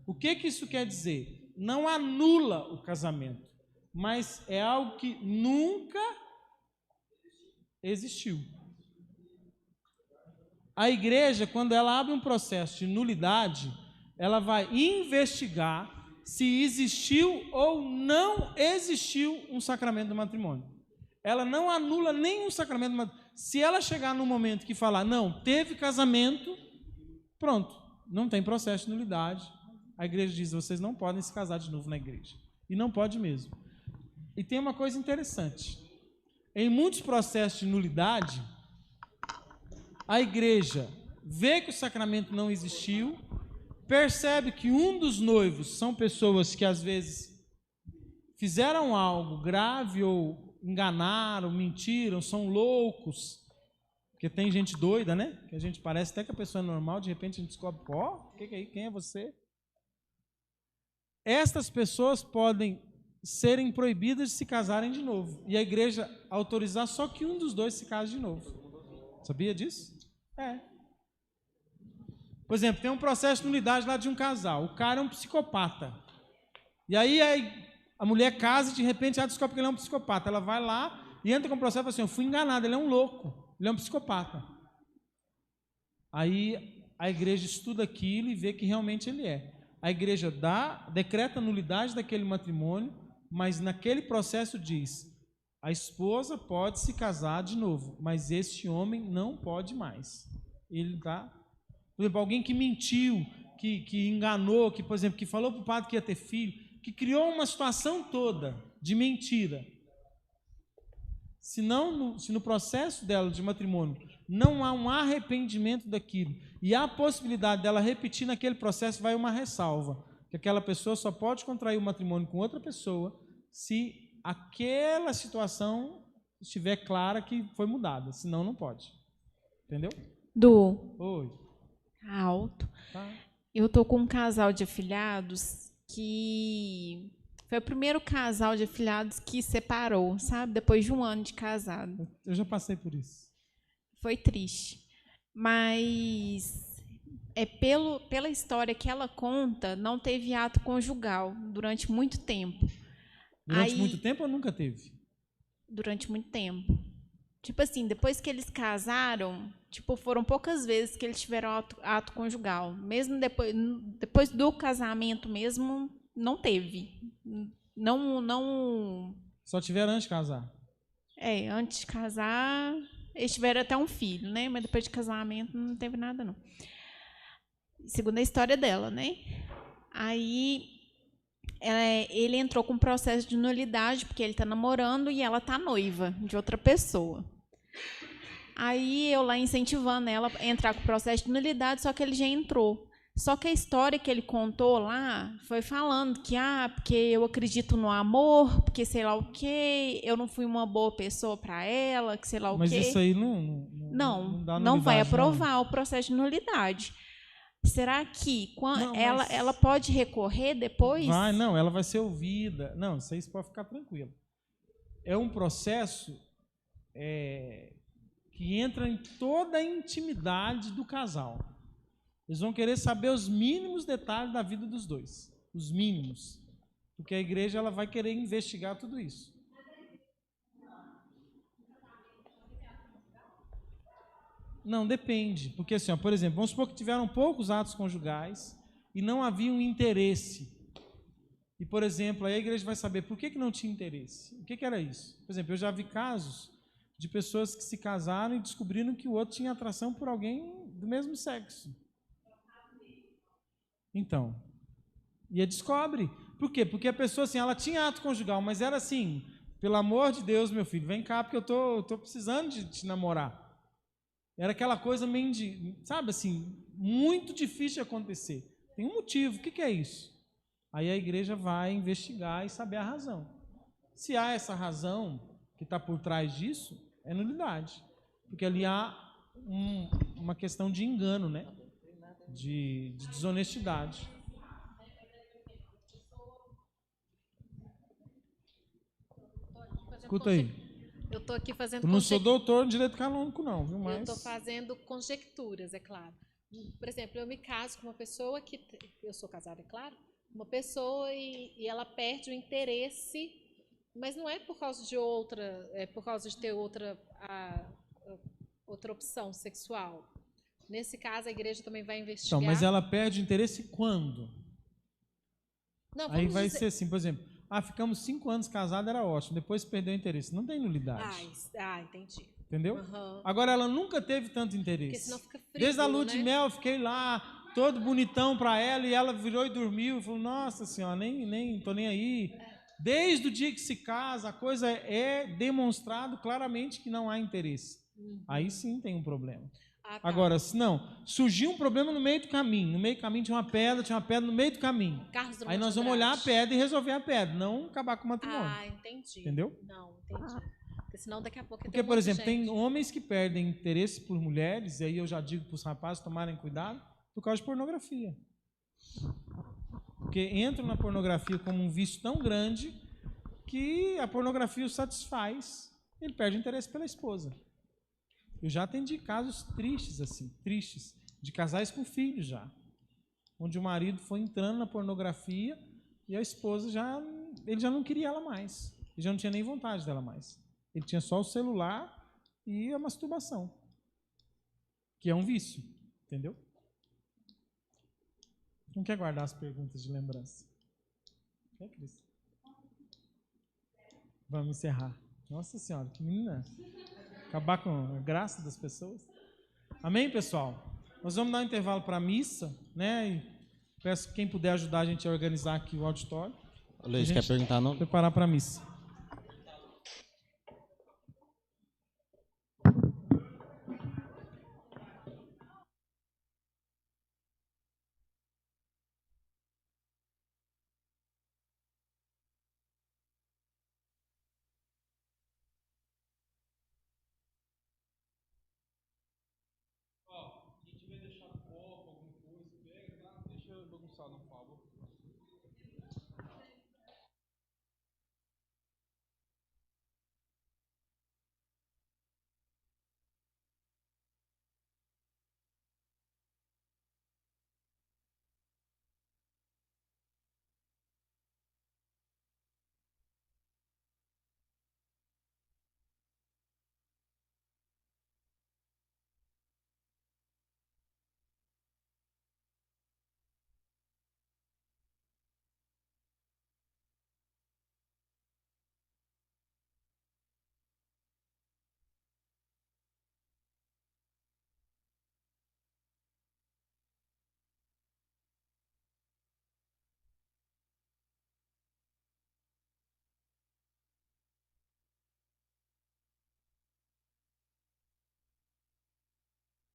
O que isso quer dizer? Não anula o casamento, mas é algo que nunca existiu. A igreja, quando ela abre um processo de nulidade, ela vai investigar se existiu ou não existiu um sacramento do matrimônio. Ela não anula nenhum sacramento do matrimônio. Se ela chegar no momento que falar, não, teve casamento, pronto, não tem processo de nulidade. A igreja diz, vocês não podem se casar de novo na igreja. E não pode mesmo. E tem uma coisa interessante. Em muitos processos de nulidade, a igreja vê que o sacramento não existiu, percebe que um dos noivos são pessoas que às vezes fizeram algo grave ou enganaram, mentiram, são loucos, porque tem gente doida, né? Que a gente parece até que a pessoa é normal, de repente a gente descobre, quem é você? Estas pessoas podem serem proibidas de se casarem de novo, e a igreja autorizar só que um dos dois se case de novo. Sabia disso? Por exemplo, tem um processo de nulidade lá de um casal. O cara é um psicopata. E aí a mulher casa e de repente ela descobre que ele é um psicopata. Ela vai lá e entra com o processo e fala assim, eu fui enganada, ele é um louco, ele é um psicopata. Aí a igreja estuda aquilo e vê que realmente ele é. A igreja decreta a nulidade daquele matrimônio, mas naquele processo diz, a esposa pode se casar de novo, mas esse homem não pode mais. Ele está... Por exemplo, alguém que mentiu, que enganou, que, por exemplo, que falou para o padre que ia ter filho, que criou uma situação toda de mentira. Se no processo dela de matrimônio não há um arrependimento daquilo e há a possibilidade dela repetir naquele processo, vai uma ressalva, que aquela pessoa só pode contrair o matrimônio com outra pessoa se aquela situação estiver clara que foi mudada, senão não pode. Entendeu? Oi. Alto. Tá. Eu tô com um casal de afilhados que foi o primeiro casal de afilhados que separou, sabe? Depois de um ano de casado. Eu já passei por isso. Foi triste. Mas pela história que ela conta, não teve ato conjugal durante muito tempo. Durante muito tempo ou nunca teve? Durante muito tempo. Tipo assim, depois que eles casaram, foram poucas vezes que eles tiveram ato conjugal. Mesmo depois do casamento mesmo, não teve. Não. Só tiveram antes de casar? Antes de casar, eles tiveram até um filho, né? Mas depois de casamento não teve nada, não. Segundo a história dela, né? Aí ele entrou com um processo de nulidade, porque ele está namorando e ela está noiva de outra pessoa. Aí eu lá incentivando ela a entrar com o processo de nulidade, só que ele já entrou. Só que a história que ele contou lá foi falando que, porque eu acredito no amor, porque sei lá o quê, eu não fui uma boa pessoa para ela, que sei lá o quê. Mas isso aí não vai aprovar o processo de nulidade. Será que ela pode recorrer depois? Ela vai ser ouvida. Não, isso aí você pode ficar tranquilo. É um processo que entra em toda a intimidade do casal. Eles vão querer saber os mínimos detalhes da vida dos dois. Os mínimos. Porque a igreja ela vai querer investigar tudo isso. Não, depende. Porque, assim, por exemplo, vamos supor que tiveram poucos atos conjugais e não havia um interesse. E, por exemplo, aí a igreja vai saber por que não tinha interesse. O que era isso? Por exemplo, eu já vi casos de pessoas que se casaram e descobriram que o outro tinha atração por alguém do mesmo sexo. Então, e descobre. Por quê? Porque a pessoa, assim, ela tinha ato conjugal, mas era assim, pelo amor de Deus, meu filho, vem cá, porque eu tô precisando de te namorar. Era aquela coisa meio de, sabe assim, muito difícil de acontecer. Tem um motivo, o que é isso? Aí a igreja vai investigar e saber a razão. Se há essa razão que está por trás disso, é nulidade. Porque ali há uma questão de engano, né? De desonestidade. Escuta aí. Eu estou aqui fazendo Eu não sou doutor em direito canônico, não, viu? Mas eu estou fazendo conjecturas, é claro. Por exemplo, eu me caso com uma pessoa que... Eu sou casada, é claro. Uma pessoa e ela perde o interesse, mas não é por causa de outra... É por causa de ter outra opção sexual. Nesse caso, a igreja também vai investigar. Então, mas ela perde o interesse quando? Não, aí vai ser assim, por exemplo, ficamos 5 anos casados, era ótimo, depois perdeu o interesse. Não tem nulidade. Entendi. Entendeu? Uhum. Agora, ela nunca teve tanto interesse. Porque senão fica frio, desde a lua né? de mel, eu fiquei lá, todo bonitão para ela, e ela virou e dormiu, e falou, nossa senhora, nem tô nem aí. Desde o dia que se casa, a coisa é demonstrado claramente que não há interesse. Aí sim tem um problema. Tá. Agora, se não, surgiu um problema no meio do caminho. No meio do caminho tinha uma pedra no meio do caminho. Aí nós vamos olhar a pedra e resolver a pedra, não acabar com o matrimônio. Entendi. Entendeu? Não, entendi. Porque senão daqui a pouco... Porque, por exemplo, tem homens que perdem interesse por mulheres, e aí eu já digo para os rapazes tomarem cuidado, por causa de pornografia. Porque entram na pornografia como um vício tão grande que a pornografia o satisfaz, ele perde interesse pela esposa. Eu já atendi casos tristes, assim, tristes, de casais com filhos já, onde o marido foi entrando na pornografia e a esposa ele já não queria ela mais, ele já não tinha nem vontade dela mais. Ele tinha só o celular e a masturbação, que é um vício, entendeu? Não quer guardar as perguntas de lembrança? Quer, Cris? Vamos encerrar. Nossa Senhora, que menina! Acabar com a graça das pessoas. Amém, pessoal? Nós vamos dar um intervalo para a missa, né? E peço que quem puder ajudar a gente a organizar aqui o auditório. Luiz, quer perguntar não? Preparar para a missa. Quem tiver deixar copo, alguma coisa, pega, tá? Deixa eu bagunçar, não, por favor.